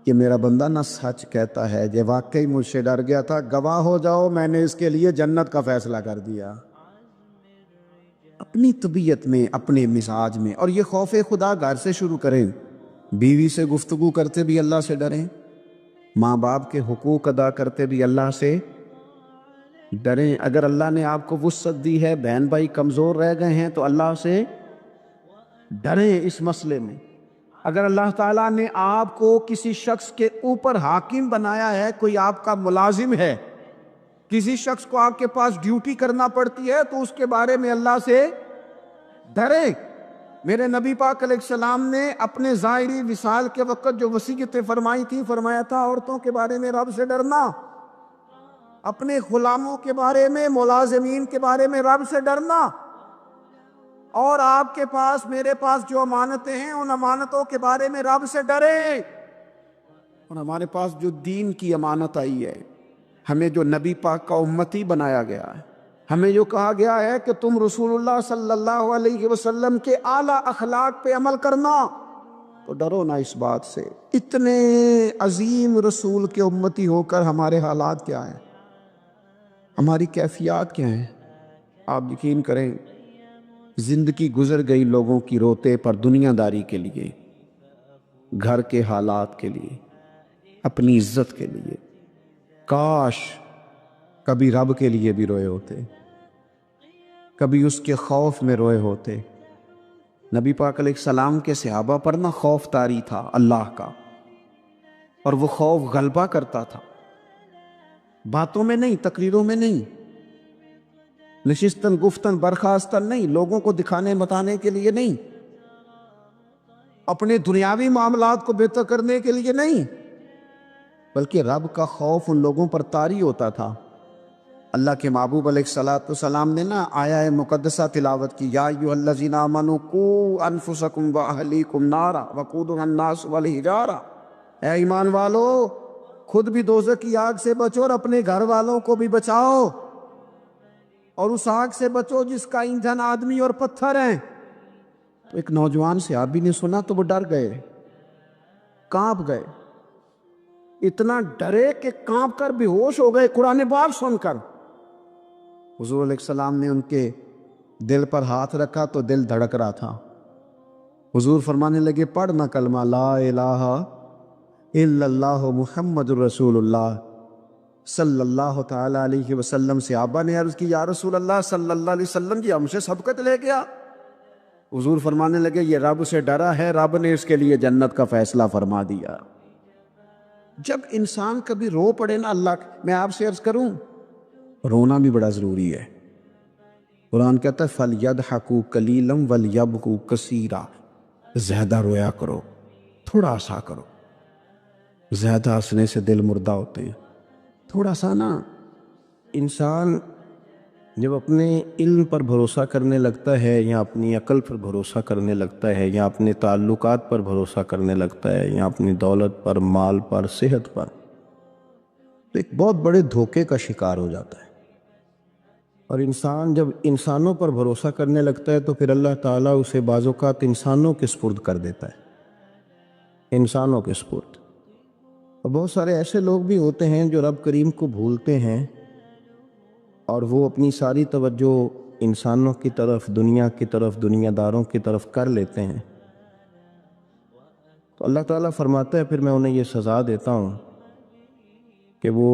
کہ میرا بندہ نہ سچ کہتا ہے، یہ واقعی مجھ سے ڈر گیا تھا، گواہ ہو جاؤ میں نے اس کے لیے جنت کا فیصلہ کر دیا۔ اپنی طبیعت میں، اپنے مزاج میں، اور یہ خوف خدا گھر سے شروع کریں، بیوی سے گفتگو کرتے بھی اللہ سے ڈریں، ماں باپ کے حقوق ادا کرتے بھی اللہ سے ڈریں۔ اگر اللہ نے آپ کو وسعت دی ہے، بہن بھائی کمزور رہ گئے ہیں تو اللہ سے ڈریں اس مسئلے میں۔ اگر اللہ تعالیٰ نے آپ کو کسی شخص کے اوپر حاکم بنایا ہے، کوئی آپ کا ملازم ہے، کسی شخص کو آپ کے پاس ڈیوٹی کرنا پڑتی ہے، تو اس کے بارے میں اللہ سے ڈریں۔ میرے نبی پاک علیہ السلام نے اپنے ظاہری وصال کے وقت جو وصیتیں فرمائی تھی، فرمایا تھا عورتوں کے بارے میں رب سے ڈرنا، اپنے غلاموں کے بارے میں، ملازمین کے بارے میں رب سے ڈرنا، اور آپ کے پاس، میرے پاس جو امانتیں ہیں ان امانتوں کے بارے میں رب سے ڈریں۔ اور ہمارے پاس جو دین کی امانت آئی ہے، ہمیں جو نبی پاک کا امتی بنایا گیا ہے، ہمیں جو کہا گیا ہے کہ تم رسول اللہ صلی اللہ علیہ وسلم کے اعلیٰ اخلاق پہ عمل کرنا، تو ڈرو نہ اس بات سے۔ اتنے عظیم رسول کے امتی ہو کر ہمارے حالات کیا ہیں، ہماری کیفیات کیا ہیں؟ آپ یقین کریں، زندگی گزر گئی لوگوں کی روتے پر دنیا داری کے لیے، گھر کے حالات کے لیے، اپنی عزت کے لیے۔ کاش کبھی رب کے لیے بھی روئے ہوتے، کبھی اس کے خوف میں روئے ہوتے۔ نبی پاک علیہ السلام کے صحابہ پر نہ خوف طاری تھا اللہ کا، اور وہ خوف غلبہ کرتا تھا، باتوں میں نہیں، تقریروں میں نہیں، نشستن گفتن برخاستن نہیں، لوگوں کو دکھانے بتانے کے لیے نہیں، اپنے دنیاوی معاملات کو بہتر کرنے کے لیے نہیں، بلکہ رب کا خوف ان لوگوں پر طاری ہوتا تھا۔ اللہ کے محبوب علیہ السلام نے نا آیہ مقدسہ تلاوت کی، یا ایھا الذین آمنوا قوا انفسکم واہلیکم نارا وقودھا الناس والحجارہ، اے ایمان والو، خود بھی دوزخ کی آگ سے بچو اور اپنے گھر والوں کو بھی بچاؤ، اور اس آگ سے بچو جس کا ایندھن آدمی اور پتھر ہیں۔ تو ایک نوجوان صحابی نے سنا تو وہ ڈر گئے، کانپ گئے، اتنا ڈرے کہ کانپ کر بے ہوش ہو گئے قرآن پاک سن کر۔ حضور علیہ السلام نے ان کے دل پر ہاتھ رکھا تو دل دھڑک رہا تھا۔ حضور فرمانے لگے، پڑھنا کلمہ لا الہ الا اللہ محمد الرسول اللہ صلی اللہ تعالی علیہ وسلم۔ صحابہ نے عرض کی، یا رسول اللہ صلی اللہ علیہ وسلم جی ہم سے سبقت لے گیا۔ حضور فرمانے لگے، یہ رب سے ڈرا ہے، رب نے اس کے لیے جنت کا فیصلہ فرما دیا۔ جب انسان کبھی رو پڑے نا اللہ، میں آپ سے عرض کروں، رونا بھی بڑا ضروری ہے۔ قرآن کہتا ہے فَلْيَضْحَكُوا قَلِيلًا وَلْيَبْكُوا كَثِيرًا، زیادہ رویا کرو، تھوڑا سا کرو۔ زیادہ ہنسنے سے دل مردہ ہوتے ہیں، تھوڑا سا نا۔ انسان جب اپنے علم پر بھروسہ کرنے لگتا ہے، یا اپنی عقل پر بھروسہ کرنے لگتا ہے، یا اپنے تعلقات پر بھروسہ کرنے لگتا ہے، یا اپنی دولت پر، مال پر، صحت پر، تو ایک بہت بڑے دھوکے کا شکار ہو جاتا ہے۔ اور انسان جب انسانوں پر بھروسہ کرنے لگتا ہے تو پھر اللہ تعالیٰ اسے بعض اوقات انسانوں کے سپرد کر دیتا ہے، انسانوں کے سپرد۔ اور بہت سارے ایسے لوگ بھی ہوتے ہیں جو رب کریم کو بھولتے ہیں، اور وہ اپنی ساری توجہ انسانوں کی طرف، دنیا کی طرف، دنیا داروں کی طرف کر لیتے ہیں۔ تو اللہ تعالیٰ فرماتا ہے پھر میں انہیں یہ سزا دیتا ہوں کہ وہ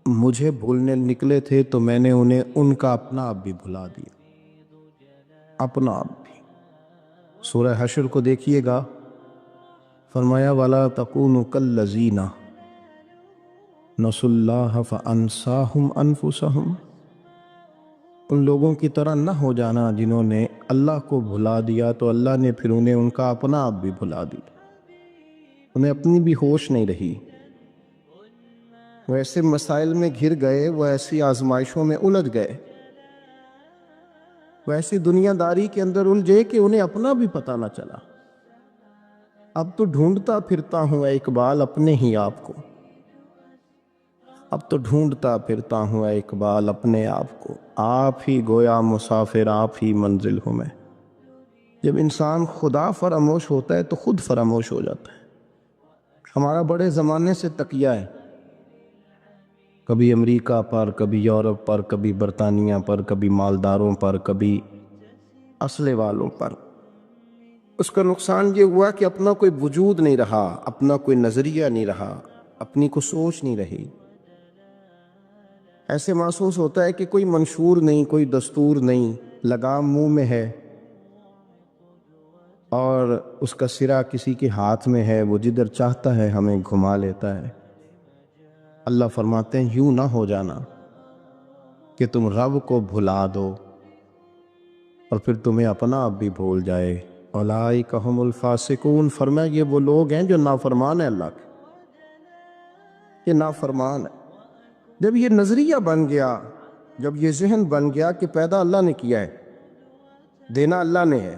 مجھے بھولنے نکلے تھے تو میں نے انہیں ان کا اپنا آپ بھی بھلا دیا، اپنا آپ بھی۔ سورہ حشر کو دیکھیے گا، فرمایا وَلَا تَكُونُوا كَالَّذِينَ نَسُوا اللَّهَ فَأَنسَاهُمْ أَنفُسَهُمْ، ان لوگوں کی طرح نہ ہو جانا جنہوں نے اللہ کو بھلا دیا تو اللہ نے پھر انہیں ان کا اپنا آپ بھی بھلا دیا، انہیں اپنی بھی ہوش نہیں رہی۔ وہ ایسے مسائل میں گھر گئے، وہ ایسی آزمائشوں میں الجھ گئے وہ ایسی دنیا داری کے اندر الجھے کہ انہیں اپنا بھی پتہ نہ چلا۔ اب تو ڈھونڈتا پھرتا ہوں اے اقبال اپنے ہی آپ کو، اب تو ڈھونڈتا پھرتا ہوں اے اقبال اپنے آپ کو، آپ ہی گویا مسافر آپ ہی منزل ہوں میں۔ جب انسان خدا فراموش ہوتا ہے تو خود فراموش ہو جاتا ہے۔ ہمارا بڑے زمانے سے تکیہ ہے، کبھی امریکہ پر، کبھی یورپ پر، کبھی برطانیہ پر، کبھی مالداروں پر، کبھی اسلحے والوں پر۔ اس کا نقصان یہ ہوا کہ اپنا کوئی وجود نہیں رہا، اپنا کوئی نظریہ نہیں رہا، اپنی کوئی سوچ نہیں رہی۔ ایسے محسوس ہوتا ہے کہ کوئی منشور نہیں، کوئی دستور نہیں، لگام منہ میں ہے اور اس کا سرا کسی کے ہاتھ میں ہے، وہ جدھر چاہتا ہے ہمیں گھما لیتا ہے۔ اللہ فرماتے ہیں یوں نہ ہو جانا کہ تم رب کو بھلا دو اور پھر تمہیں اپنا آپ بھی بھول جائے۔ اولئک ھم الفاسقون، فرمایا یہ وہ لوگ ہیں جو نافرمان ہیں اللہ کے، یہ نافرمان ہے۔ جب یہ نظریہ بن گیا، جب یہ ذہن بن گیا کہ پیدا اللہ نے کیا ہے، دینا اللہ نے ہے،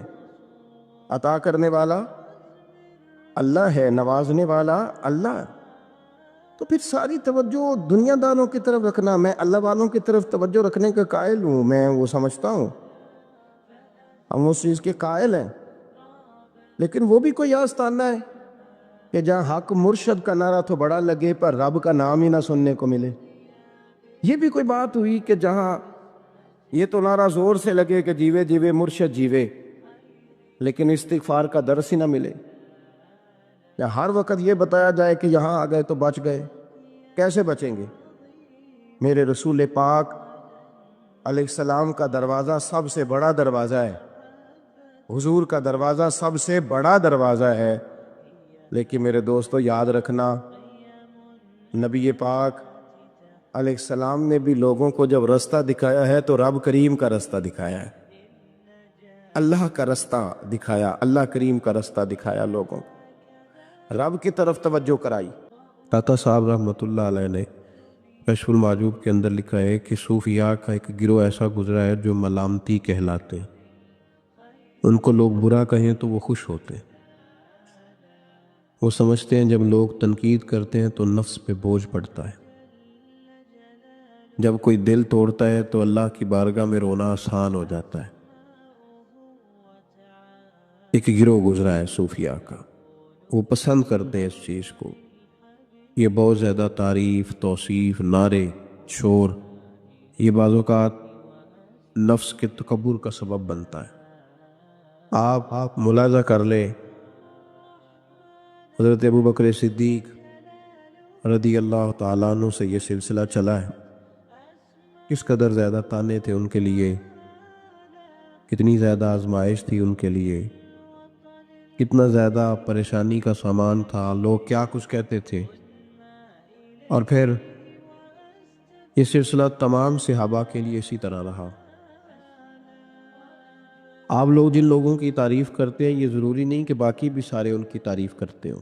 عطا کرنے والا اللہ ہے، نوازنے والا اللہ ہے، تو پھر ساری توجہ دنیا داروں کی طرف رکھنا، میں اللہ والوں کی طرف توجہ رکھنے کا قائل ہوں، میں وہ سمجھتا ہوں، ہم اس چیز کے قائل ہیں، لیکن وہ بھی کوئی آستانہ ہے کہ جہاں حق مرشد کا نعرہ تو بڑا لگے پر رب کا نام ہی نہ سننے کو ملے۔ یہ بھی کوئی بات ہوئی کہ جہاں یہ تو نعرہ زور سے لگے کہ جیوے جیوے مرشد جیوے، لیکن استغفار کا درس ہی نہ ملے، یا ہر وقت یہ بتایا جائے کہ یہاں آ گئے تو بچ گئے۔ کیسے بچیں گے؟ میرے رسول پاک علیہ السلام کا دروازہ سب سے بڑا دروازہ ہے، حضور کا دروازہ سب سے بڑا دروازہ ہے، لیکن میرے دوستو یاد رکھنا، نبی پاک علیہ السلام نے بھی لوگوں کو جب رستہ دکھایا ہے تو رب کریم کا رستہ دکھایا ہے، اللہ کا رستہ دکھایا، اللہ کریم کا رستہ دکھایا، لوگوں رب کی طرف توجہ کرائی۔ داتا صاحب رحمۃ اللہ علیہ نے کشف المعجوب کے اندر لکھا ہے کہ صوفیاء کا ایک گروہ ایسا گزرا ہے جو ملامتی کہلاتے ہیں، ان کو لوگ برا کہیں تو وہ خوش ہوتے ہیں، وہ سمجھتے ہیں جب لوگ تنقید کرتے ہیں تو نفس پہ بوجھ پڑتا ہے، جب کوئی دل توڑتا ہے تو اللہ کی بارگاہ میں رونا آسان ہو جاتا ہے۔ ایک گروہ گزرا ہے صوفیاء کا، وہ پسند کرتے ہیں اس چیز کو، یہ بہت زیادہ تعریف، توصیف، نعرے، شور، یہ بعض اوقات نفس کے تکبر کا سبب بنتا ہے۔ آپ ملاحظہ کر لیں، حضرت ابوبکر صدیق رضی اللہ تعالیٰ عنہ سے یہ سلسلہ چلا ہے، کس قدر زیادہ تانے تھے ان کے لیے، کتنی زیادہ آزمائش تھی ان کے لیے، کتنا زیادہ پریشانی کا سامان تھا، لوگ کیا کچھ کہتے تھے، اور پھر یہ سلسلہ تمام صحابہ کے لیے اسی طرح رہا۔ آپ لوگ جن لوگوں کی تعریف کرتے ہیں یہ ضروری نہیں کہ باقی بھی سارے ان کی تعریف کرتے ہوں۔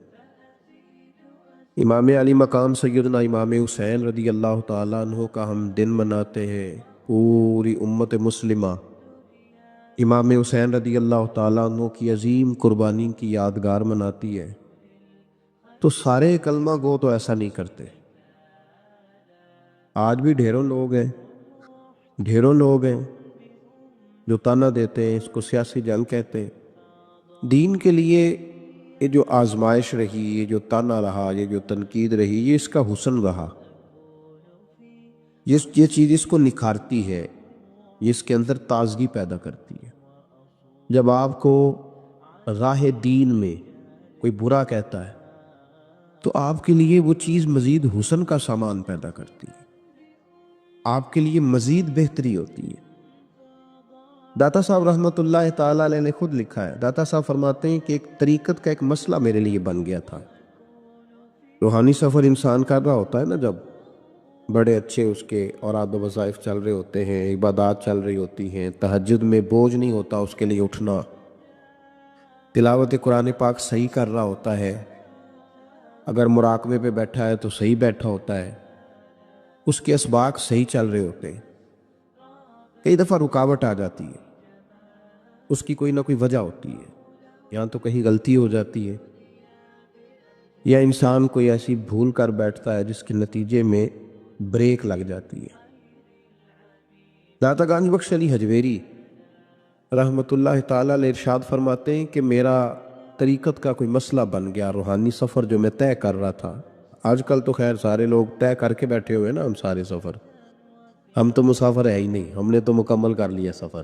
امام علی مقام سیدنا امام حسین رضی اللہ تعالیٰ عنہ کا ہم دن مناتے ہیں، پوری امت مسلمہ امام حسین رضی اللہ تعالیٰ عنہ کی عظیم قربانی کی یادگار مناتی ہے، تو سارے کلمہ گو تو ایسا نہیں کرتے۔ آج بھی ڈھیروں لوگ ہیں جو تانا دیتے ہیں، اس کو سیاسی جنگ کہتے ہیں۔ دین کے لیے یہ جو آزمائش رہی، یہ جو تانا رہا، یہ جو تنقید رہی، یہ اس کا حسن رہا، یہ چیز اس کو نکھارتی ہے، یہ اس کے اندر تازگی پیدا کرتی ہے۔ جب آپ کو راہ دین میں کوئی برا کہتا ہے تو آپ کے لیے وہ چیز مزید حسن کا سامان پیدا کرتی ہے، آپ کے لیے مزید بہتری ہوتی ہے۔ داتا صاحب رحمۃ اللہ تعالیٰ علیہ نے خود لکھا ہے، داتا صاحب فرماتے ہیں کہ ایک طریقت کا ایک مسئلہ میرے لیے بن گیا تھا۔ روحانی سفر انسان کر رہا ہوتا ہے نا، جب بڑے اچھے اس کے اوراد و وظائف چل رہے ہوتے ہیں، عبادات چل رہی ہوتی ہیں، تہجد میں بوجھ نہیں ہوتا اس کے لیے اٹھنا، تلاوت قرآن پاک صحیح کر رہا ہوتا ہے، اگر مراقبے پہ بیٹھا ہے تو صحیح بیٹھا ہوتا ہے، اس کے اسباق صحیح چل رہے ہوتے ہیں، کئی دفعہ رکاوٹ آ جاتی ہے، اس کی کوئی نہ کوئی وجہ ہوتی ہے، یہاں تو کہیں غلطی ہو جاتی ہے، یا انسان کوئی ایسی بھول کر بیٹھتا ہے جس کے نتیجے میں بریک لگ جاتی ہے۔ داتا گنج بخش علی حجویری رحمۃ اللہ تعالیٰ علیہ ارشاد فرماتے ہیں کہ میرا طریقت کا کوئی مسئلہ بن گیا، روحانی سفر جو میں طے کر رہا تھا۔ آج کل تو خیر سارے لوگ طے کر کے بیٹھے ہوئے نا، ہم سارے سفر، ہم تو مسافر ہے ہی نہیں، ہم نے تو مکمل کر لیا سفر۔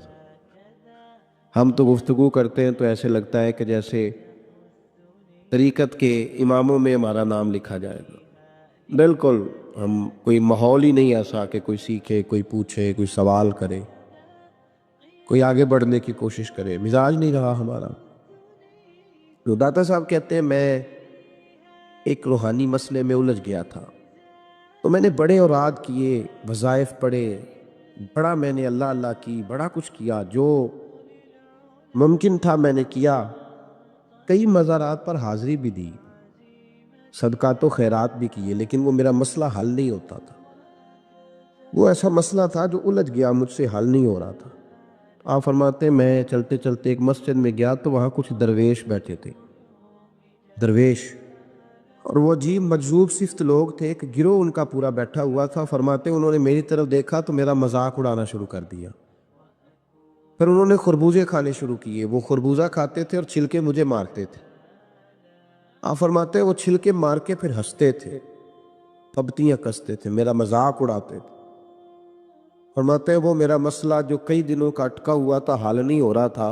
ہم تو گفتگو کرتے ہیں تو ایسے لگتا ہے کہ جیسے طریقت کے اماموں میں ہمارا نام لکھا جائے گا۔ بالکل ہم کوئی ماحول ہی نہیں ایسا کہ کوئی سیکھے، کوئی پوچھے، کوئی سوال کرے، کوئی آگے بڑھنے کی کوشش کرے، مزاج نہیں رہا ہمارا۔ تو داتا صاحب کہتے ہیں میں ایک روحانی مسئلے میں الجھ گیا تھا، تو میں نے بڑے اوراد کیے، وظائف پڑھے، بڑا میں نے اللہ اللہ کی، بڑا کچھ کیا، جو ممکن تھا میں نے کیا، کئی مزارات پر حاضری بھی دی، صدقات و خیرات بھی کیے، لیکن وہ میرا مسئلہ حل نہیں ہوتا تھا۔ وہ ایسا مسئلہ تھا جو الجھ گیا، مجھ سے حل نہیں ہو رہا تھا۔ آپ فرماتے ہیں میں چلتے چلتے ایک مسجد میں گیا تو وہاں کچھ درویش بیٹھے تھے، درویش، اور وہ عجیب مجذوب صفت لوگ تھے، ایک گروہ ان کا پورا بیٹھا ہوا تھا۔ فرماتے ہیں انہوں نے میری طرف دیکھا تو میرا مذاق اڑانا شروع کر دیا، پھر انہوں نے خربوزے کھانے شروع کیے، وہ خربوزہ کھاتے تھے اور چھلکے مجھے مارتے تھے۔ آپ فرماتے ہیں وہ چھلکے مار کے پھر ہنستے تھے، پھبتیاں کستے تھے، میرا مذاق اڑاتے تھے۔ فرماتے ہیں وہ میرا مسئلہ جو کئی دنوں کا اٹکا ہوا تھا، حل نہیں ہو رہا تھا،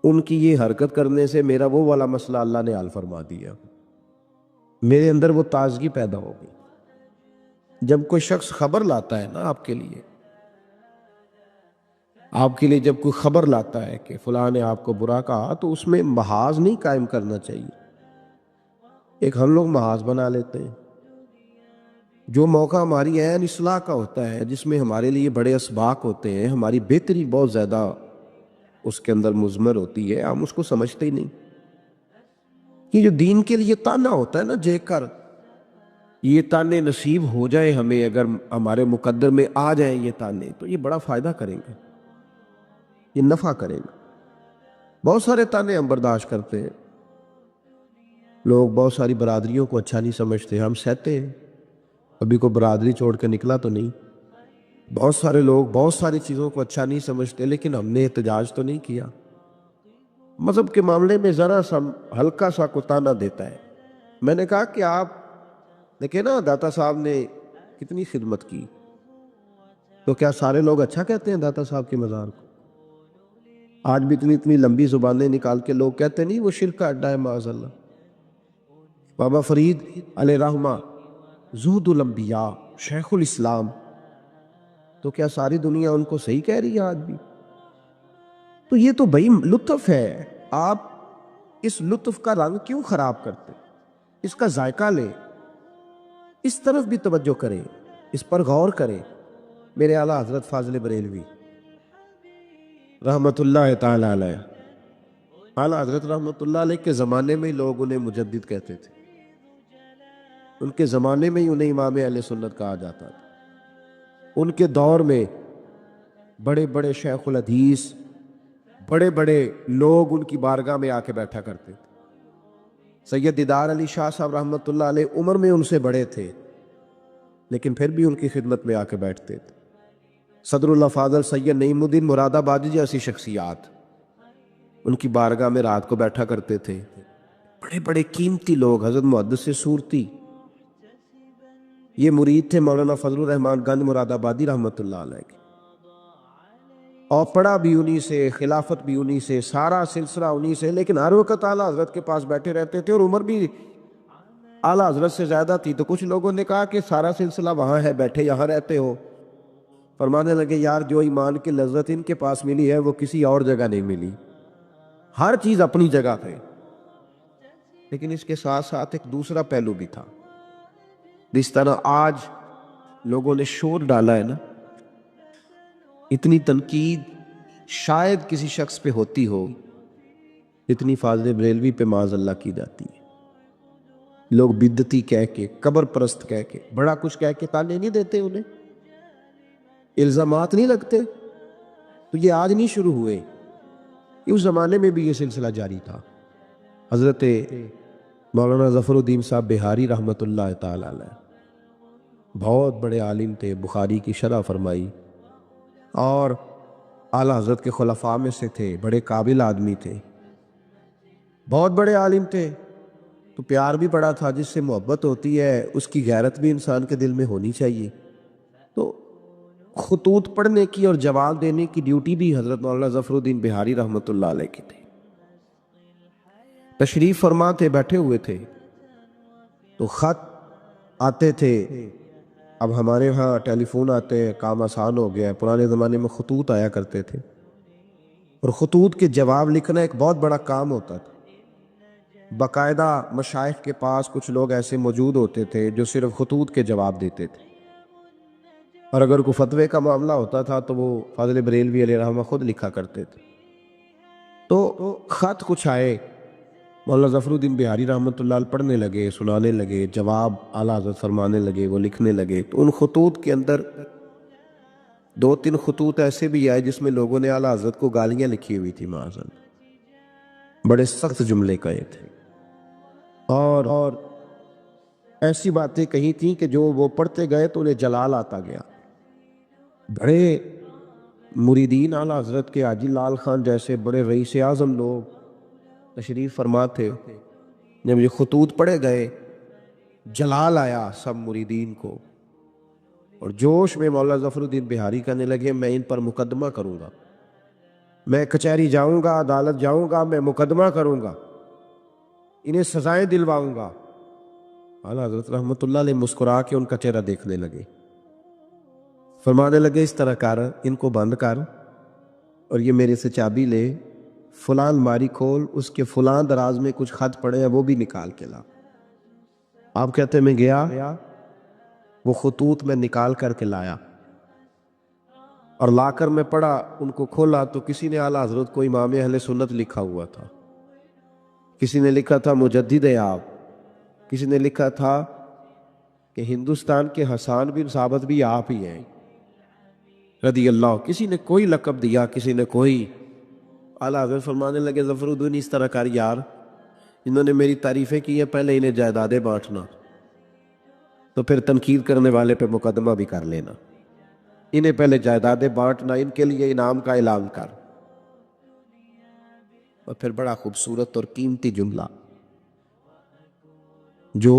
ان کی یہ حرکت کرنے سے میرا وہ والا مسئلہ اللہ نے حل فرما دیا، میرے اندر وہ تازگی پیدا ہو گئی۔ جب کوئی شخص خبر لاتا ہے نا آپ کے لیے جب کوئی خبر لاتا ہے کہ فلاں نے آپ کو برا کہا، تو اس میں محاذ نہیں قائم کرنا چاہیے۔ ایک ہم لوگ محاذ بنا لیتے ہیں، جو موقع ہماری عین اصلاح کا ہوتا ہے، جس میں ہمارے لیے بڑے اسباق ہوتے ہیں، ہماری بہتری بہت زیادہ اس کے اندر مضمر ہوتی ہے، ہم اس کو سمجھتے ہی نہیں۔ یہ جو دین کے لیے تانا ہوتا ہے نا، جے کر یہ تانے نصیب ہو جائے ہمیں، اگر ہمارے مقدر میں آ جائیں یہ تانے، تو یہ بڑا فائدہ کریں گے، یہ نفع کریں گے۔ بہت سارے تانے ہم برداشت کرتے ہیں، لوگ بہت ساری برادریوں کو اچھا نہیں سمجھتے، ہم سہتے ہیں، ابھی کوئی برادری چھوڑ کے نکلا تو نہیں۔ بہت سارے لوگ بہت ساری چیزوں کو اچھا نہیں سمجھتے، لیکن ہم نے احتجاج تو نہیں کیا۔ مذہب کے معاملے میں ذرا سا ہلکا سا کو تانا دیتا ہے۔ میں نے کہا کہ آپ دیکھیں نا داتا صاحب نے کتنی خدمت کی، تو کیا سارے لوگ اچھا کہتے ہیں داتا صاحب کے مزار کو؟ آج بھی اتنی لمبی زبانیں نکال کے لوگ کہتے نہیں وہ شرک کا اڈا ہے، معاذ اللہ۔ بابا فرید علیہ رحمہ زہد الانبیاء، شیخ الاسلام، تو کیا ساری دنیا ان کو صحیح کہہ رہی ہے آج بھی؟ تو یہ تو بھائی لطف ہے، آپ اس لطف کا رنگ کیوں خراب کرتے؟ اس کا ذائقہ لیں، اس طرف بھی توجہ کریں، اس پر غور کریں۔ میرے اعلیٰ حضرت فاضل بریلوی رحمت اللہ تعالی علیہ، اعلیٰ حضرت رحمت اللہ علیہ کے زمانے میں لوگ انہیں مجدد کہتے تھے، ان کے زمانے میں ہی انہیں امام اہل سنت کہا جاتا تھا۔ ان کے دور میں بڑے بڑے شیخ الحدیث، بڑے بڑے لوگ ان کی بارگاہ میں آ کے بیٹھا کرتے تھے۔ سید دیدار علی شاہ صاحب رحمۃ اللہ علیہ عمر میں ان سے بڑے تھے، لیکن پھر بھی ان کی خدمت میں آ کے بیٹھتے تھے۔ صدر اللہ فاضل سید نعیم الدین مراد آبادی جیسی شخصیات ان کی بارگاہ میں رات کو بیٹھا کرتے تھے۔ بڑے بڑے قیمتی لوگ، حضرت محدث صورتی، یہ مرید تھے مولانا فضل الرحمان گنج مراد آبادی رحمۃ اللہ علیہ کے، اور پڑھا بھی انہی سے، خلافت بھی انہی سے، سارا سلسلہ انہی سے، لیکن ہر وقت اعلیٰ حضرت کے پاس بیٹھے رہتے تھے، اور عمر بھی اعلیٰ حضرت سے زیادہ تھی۔ تو کچھ لوگوں نے کہا کہ سارا سلسلہ وہاں ہے، بیٹھے یہاں رہتے ہو۔ فرمانے لگے یار جو ایمان کی لذت ان کے پاس ملی ہے وہ کسی اور جگہ نہیں ملی، ہر چیز اپنی جگہ پہ، لیکن اس کے ساتھ ساتھ ایک دوسرا پہلو بھی تھا۔ جس طرح آج لوگوں نے شور ڈالا ہے نا، اتنی تنقید شاید کسی شخص پہ ہوتی ہو اتنی فاضل بریلوی پہ معاذ اللہ کی جاتی ہے۔ لوگ بدعتی کہہ کے، قبر پرست کہہ کے، بڑا کچھ کہہ کے تانے نہیں دیتے، انہیں الزامات نہیں لگتے۔ تو یہ آج نہیں شروع ہوئے، اس زمانے میں بھی یہ سلسلہ جاری تھا۔ حضرت مولانا ظفر الدین صاحب بہاری رحمۃ اللہ تعالی علیہ بہت بڑے عالم تھے، بخاری کی شرح فرمائی، اور اعلیٰ حضرت کے خلفاء میں سے تھے، بڑے قابل آدمی تھے، بہت بڑے عالم تھے، تو پیار بھی بڑا تھا۔ جس سے محبت ہوتی ہے اس کی غیرت بھی انسان کے دل میں ہونی چاہیے۔ تو خطوط پڑھنے کی اور جواب دینے کی ڈیوٹی بھی حضرت مولانا ظفر الدین بہاری رحمۃ اللہ علیہ کی تھی۔ تشریف فرما تھے، بیٹھے ہوئے تھے، تو خط آتے تھے۔ اب ہمارے ہاں ٹیلی فون آتے ہیں، کام آسان ہو گیا ہے، پرانے زمانے میں خطوط آیا کرتے تھے، اور خطوط کے جواب لکھنا ایک بہت بڑا کام ہوتا تھا۔ باقاعدہ مشائخ کے پاس کچھ لوگ ایسے موجود ہوتے تھے جو صرف خطوط کے جواب دیتے تھے، اور اگر کوئی فتوے کا معاملہ ہوتا تھا تو وہ فاضل بریلوی علیہ رحمہ خود لکھا کرتے تھے۔ تو خط کچھ آئے، مولانا ظفر الدین بہاری رحمۃ اللہ علیہ پڑھنے لگے، سنانے لگے، جواب اعلیٰ حضرت فرمانے لگے، وہ لکھنے لگے۔ تو ان خطوط کے اندر 2-3 خطوط ایسے بھی آئے جس میں لوگوں نے اعلیٰ حضرت کو گالیاں لکھی ہوئی تھی، معاذ اللہ، بڑے سخت جملے کہے تھے، اور ایسی باتیں کہی تھیں کہ جو وہ پڑھتے گئے تو انہیں جلال آتا گیا۔ بڑے مریدین اعلیٰ حضرت کے حاجی لال خان جیسے بڑے رئیس اعظم لوگ تشریف فرما تھے، جب یہ خطوط پڑھے گئے جلال آیا سب مریدین کو، اور جوش میں مولانا ظفر الدین بہاری کہنے لگے میں ان پر مقدمہ کروں گا، میں کچہری جاؤں گا، عدالت جاؤں گا، میں مقدمہ کروں گا، انہیں سزائیں دلواؤں گا۔ اعلیٰ حضرت رحمۃ اللہ علیہ مسکرا کے ان کا چہرہ دیکھنے لگے، فرمانے لگے اس طرح کر، ان کو بند کر، اور یہ میرے سے چابی لے، فلاں الماری کھول، اس کے فلاں دراز میں کچھ خط پڑے ہیں وہ بھی نکال کے لا۔ آپ کہتے ہیں میں گیا، وہ خطوط میں نکال کر کے لایا، اور لا کر میں پڑھا، ان کو کھولا تو کسی نے اعلیٰ حضرت کو امام اہل سنت لکھا ہوا تھا، کسی نے لکھا تھا مجدد آپ، کسی نے لکھا تھا کہ ہندوستان کے حسان بن ثابت بھی آپ ہی ہیں رضی اللہ، کسی نے کوئی لقب دیا، کسی نے کوئی۔ اعلیٰ حضرت فرمانے لگے ظفر الدین اس طرح کر یار، انہوں نے میری تعریفیں کی ہیں، پہلے انہیں جائیدادیں بانٹنا، تو پھر تنقید کرنے والے پہ مقدمہ بھی کر لینا، انہیں پہلے جائیدادیں بانٹنا، ان کے لیے انعام کا اعلان کر۔ اور پھر بڑا خوبصورت اور قیمتی جملہ جو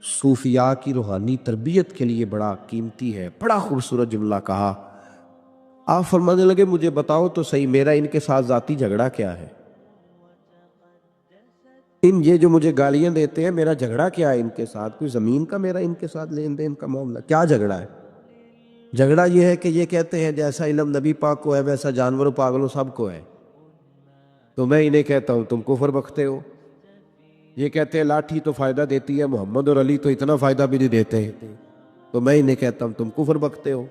صوفیاء کی روحانی تربیت کے لیے بڑا قیمتی ہے، بڑا خوبصورت جملہ کہا۔ آپ فرمانے لگے مجھے بتاؤ تو صحیح، میرا ان کے ساتھ ذاتی جھگڑا کیا ہے؟ یہ جو مجھے گالیاں دیتے ہیں، میرا جھگڑا کیا ہے ان کے ساتھ؟ کوئی زمین کا میرا ان کے ساتھ لین دین کا معاملہ؟ کیا جھگڑا ہے؟ جھگڑا یہ ہے کہ یہ کہتے ہیں جیسا علم نبی پاک کو ہے ویسا جانوروں پاگلوں سب کو ہے، تو میں انہیں کہتا ہوں تم کفر بکتے ہو۔ یہ کہتے ہیں لاٹھی تو فائدہ دیتی ہے، محمد اور علی تو اتنا فائدہ بھی نہیں دیتے، تو میں انہیں کہتا ہوں تم کفر بکتے ہو۔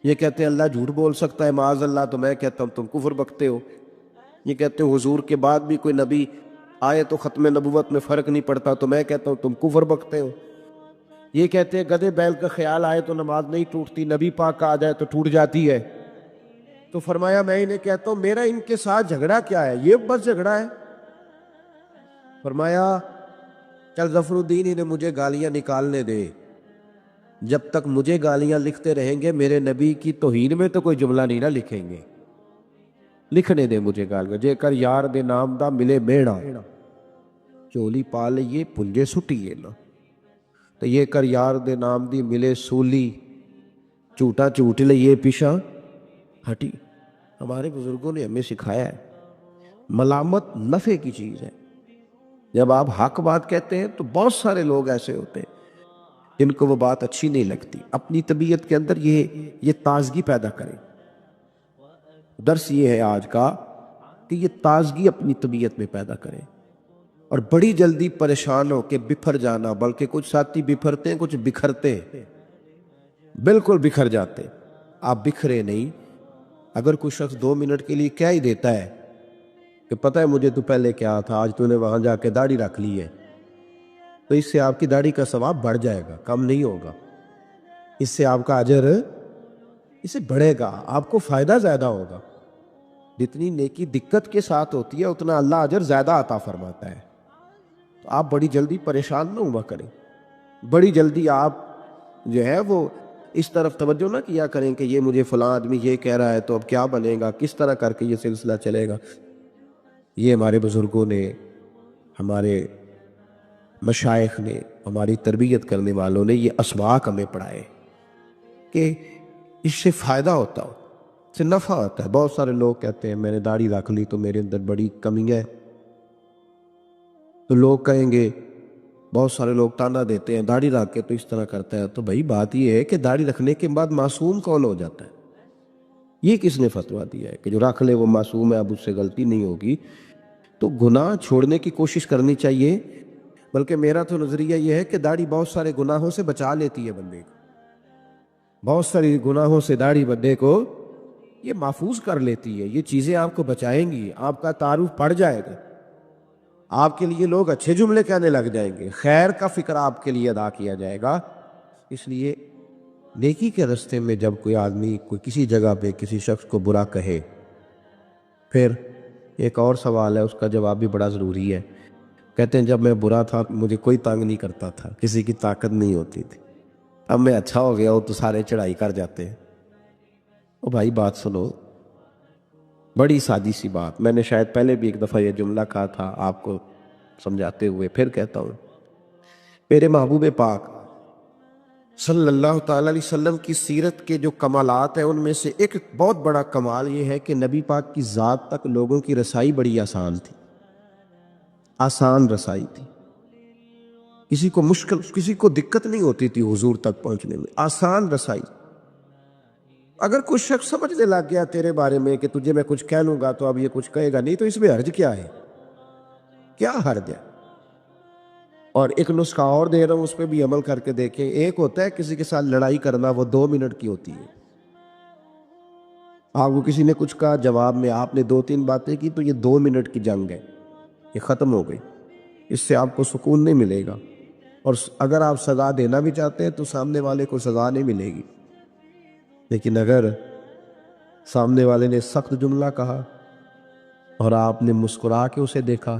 یہ کہتے ہیں اللہ جھوٹ بول سکتا ہے معاذ اللہ، تو میں کہتا ہوں تم کفر بکتے ہو۔ یہ کہتے ہیں حضور کے بعد بھی کوئی نبی آئے تو ختم نبوت میں فرق نہیں پڑتا، تو میں کہتا ہوں تم کفر بکتے ہو۔ یہ کہتے ہیں گدھے بیل کا خیال آئے تو نماز نہیں ٹوٹتی، نبی پاک کا آ جائے تو ٹوٹ جاتی ہے۔ تو فرمایا میں انہیں کہتا ہوں میرا ان کے ساتھ جھگڑا کیا ہے؟ یہ بس جھگڑا ہے۔ فرمایا چل ظفر الدین انہیں مجھے گالیاں نکالنے دے، جب تک مجھے گالیاں لکھتے رہیں گے میرے نبی کی توہین میں تو کوئی جملہ نہیں نہ لکھیں گے، لکھنے دے مجھے گالیاں۔ جے کر یار دے نام دا ملے میڑا، چولی پا لئیے پنجے سٹیے نا، تو یہ کر یار دے نام دی ملے سولی، چوٹا چوٹ لئیے پیشا ہٹی۔ ہمارے بزرگوں نے ہمیں سکھایا ہے ملامت نفع کی چیز ہے۔ جب آپ حق بات کہتے ہیں تو بہت سارے لوگ ایسے ہوتے ہیں جن کو وہ بات اچھی نہیں لگتی، اپنی طبیعت کے اندر یہ تازگی پیدا کریں۔ درس یہ ہے آج کا کہ یہ تازگی اپنی طبیعت میں پیدا کریں، اور بڑی جلدی پریشان ہو کے بکھر جانا، بلکہ کچھ ساتھی بکھرتے ہیں، کچھ بکھرتے ہیں، بالکل بکھر جاتے۔ آپ بکھرے نہیں۔ اگر کوئی شخص 2 منٹ کے لیے کہہ ہی دیتا ہے کہ پتہ ہے مجھے تو پہلے کیا تھا، آج تو نے وہاں جا کے داڑھی رکھ لی ہے، تو اس سے آپ کی داڑھی کا ثواب بڑھ جائے گا، کم نہیں ہوگا، اس سے آپ کا اجر اس سے بڑھے گا، آپ کو فائدہ زیادہ ہوگا۔ جتنی نیکی دقت کے ساتھ ہوتی ہے اتنا اللہ اجر زیادہ عطا فرماتا ہے. تو آپ بڑی جلدی پریشان نہ ہوا کریں، بڑی جلدی آپ جو ہے وہ اس طرف توجہ نہ کیا کریں کہ یہ مجھے فلاں آدمی یہ کہہ رہا ہے تو اب کیا بنے گا، کس طرح کر کے یہ سلسلہ چلے گا. یہ ہمارے بزرگوں نے، ہمارے مشائخ نے، ہماری تربیت کرنے والوں نے یہ اسباق ہمیں پڑھائے کہ اس سے فائدہ ہوتا ہو، اس سے نفع ہوتا ہے. بہت سارے لوگ کہتے ہیں میں نے داڑھی رکھ لی تو میرے اندر بڑی کمی ہے، تو لوگ کہیں گے، بہت سارے لوگ تانا دیتے ہیں داڑھی رکھ کے تو اس طرح کرتا ہے. تو بھائی بات یہ ہے کہ داڑھی رکھنے کے بعد معصوم کون ہو جاتا ہے؟ یہ کس نے فتویٰ دیا ہے کہ جو رکھ لے وہ معصوم ہے، اب اس سے غلطی نہیں ہوگی؟ تو گناہ چھوڑنے کی کوشش کرنی چاہیے. بلکہ میرا تو نظریہ یہ ہے کہ داڑھی بہت سارے گناہوں سے بچا لیتی ہے بندے کو، بہت ساری گناہوں سے داڑھی بندے کو یہ محفوظ کر لیتی ہے. یہ چیزیں آپ کو بچائیں گی، آپ کا تعارف پڑ جائے گا، آپ کے لیے لوگ اچھے جملے کہنے لگ جائیں گے، خیر کا فکر آپ کے لیے ادا کیا جائے گا. اس لیے نیکی کے راستے میں جب کوئی آدمی کوئی کسی جگہ پہ کسی شخص کو برا کہے، پھر ایک اور سوال ہے، اس کا جواب بھی بڑا ضروری ہے. کہتے ہیں جب میں برا تھا مجھے کوئی تنگ نہیں کرتا تھا، کسی کی طاقت نہیں ہوتی تھی، اب میں اچھا ہو گیا ہوں تو سارے چڑھائی کر جاتے ہیں. او بھائی بات سنو، بڑی سادی سی بات، میں نے شاید پہلے بھی ایک دفعہ یہ جملہ کہا تھا آپ کو سمجھاتے ہوئے، پھر کہتا ہوں. میرے محبوب پاک صلی اللہ تعالی علیہ وسلم کی سیرت کے جو کمالات ہیں ان میں سے ایک بہت بڑا کمال یہ ہے کہ نبی پاک کی ذات تک لوگوں کی رسائی بڑی آسان تھی، آسان رسائی تھی. کسی کو مشکل، کسی کو دقت نہیں ہوتی تھی حضور تک پہنچنے میں، آسان رسائی. اگر کچھ شخص سمجھنے لگ گیا تیرے بارے میں کہ تجھے میں کچھ کہہ لوں گا تو اب یہ کچھ کہے گا نہیں، تو اس میں حرج کیا ہے؟ کیا حرج ہے؟ اور ایک نسخہ اور دے رہا ہوں، اس پہ بھی عمل کر کے دیکھیں. ایک ہوتا ہے کسی کے ساتھ لڑائی کرنا، وہ 2 منٹ کی ہوتی ہے. آپ کو کسی نے کچھ کہا، جواب میں آپ نے 2-3 باتیں کی تو یہ 2 منٹ کی جنگ ہے، یہ ختم ہو گئی. اس سے آپ کو سکون نہیں ملے گا، اور اگر آپ سزا دینا بھی چاہتے ہیں تو سامنے والے کو سزا نہیں ملے گی. لیکن اگر سامنے والے نے سخت جملہ کہا اور آپ نے مسکرا کے اسے دیکھا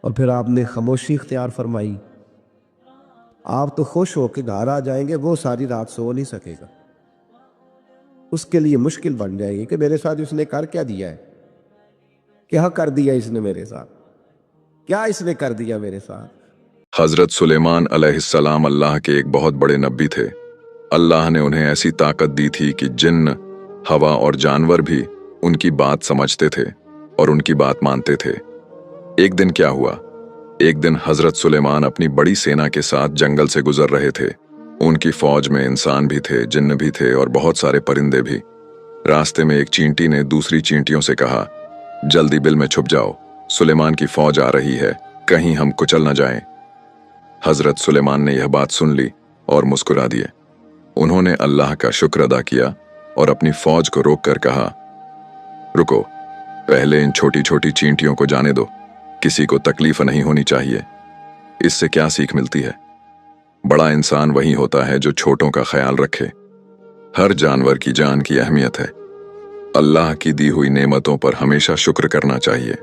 اور پھر آپ نے خاموشی اختیار فرمائی، آپ تو خوش ہو کے گھر آ جائیں گے، وہ ساری رات سو نہیں سکے گا. اس کے لیے مشکل بن جائے گی کہ میرے ساتھ اس نے کر کیا دیا ہے، کیا کر دیا اس نے میرے ساتھ، کیا اس نے کر دیا میرے ساتھ. حضرت سلیمان علیہ السلام اللہ کے ایک بہت بڑے نبی تھے. اللہ نے انہیں ایسی طاقت دی تھی کہ جن، ہوا اور جانور بھی ان کی بات سمجھتے تھے اور ان کی بات مانتے تھے. ایک دن کیا ہوا، ایک دن حضرت سلیمان اپنی بڑی سینا کے ساتھ جنگل سے گزر رہے تھے. ان کی فوج میں انسان بھی تھے، جن بھی تھے اور بہت سارے پرندے بھی. راستے میں ایک چینٹی نے دوسری چینٹیوں سے کہا، جلدی بل میں چھپ جاؤ، سلیمان کی فوج آ رہی ہے، کہیں ہم کچل نہ جائیں. حضرت سلیمان نے یہ بات سن لی اور مسکرا دیے. انہوں نے اللہ کا شکر ادا کیا اور اپنی فوج کو روک کر کہا، رکو، پہلے ان چھوٹی چھوٹی چینٹیوں کو جانے دو، کسی کو تکلیف نہیں ہونی چاہیے. اس سے کیا سیکھ ملتی ہے؟ بڑا انسان وہی ہوتا ہے جو چھوٹوں کا خیال رکھے. ہر جانور کی جان کی اہمیت ہے. اللہ کی دی ہوئی نعمتوں پر ہمیشہ شکر کرنا چاہیے.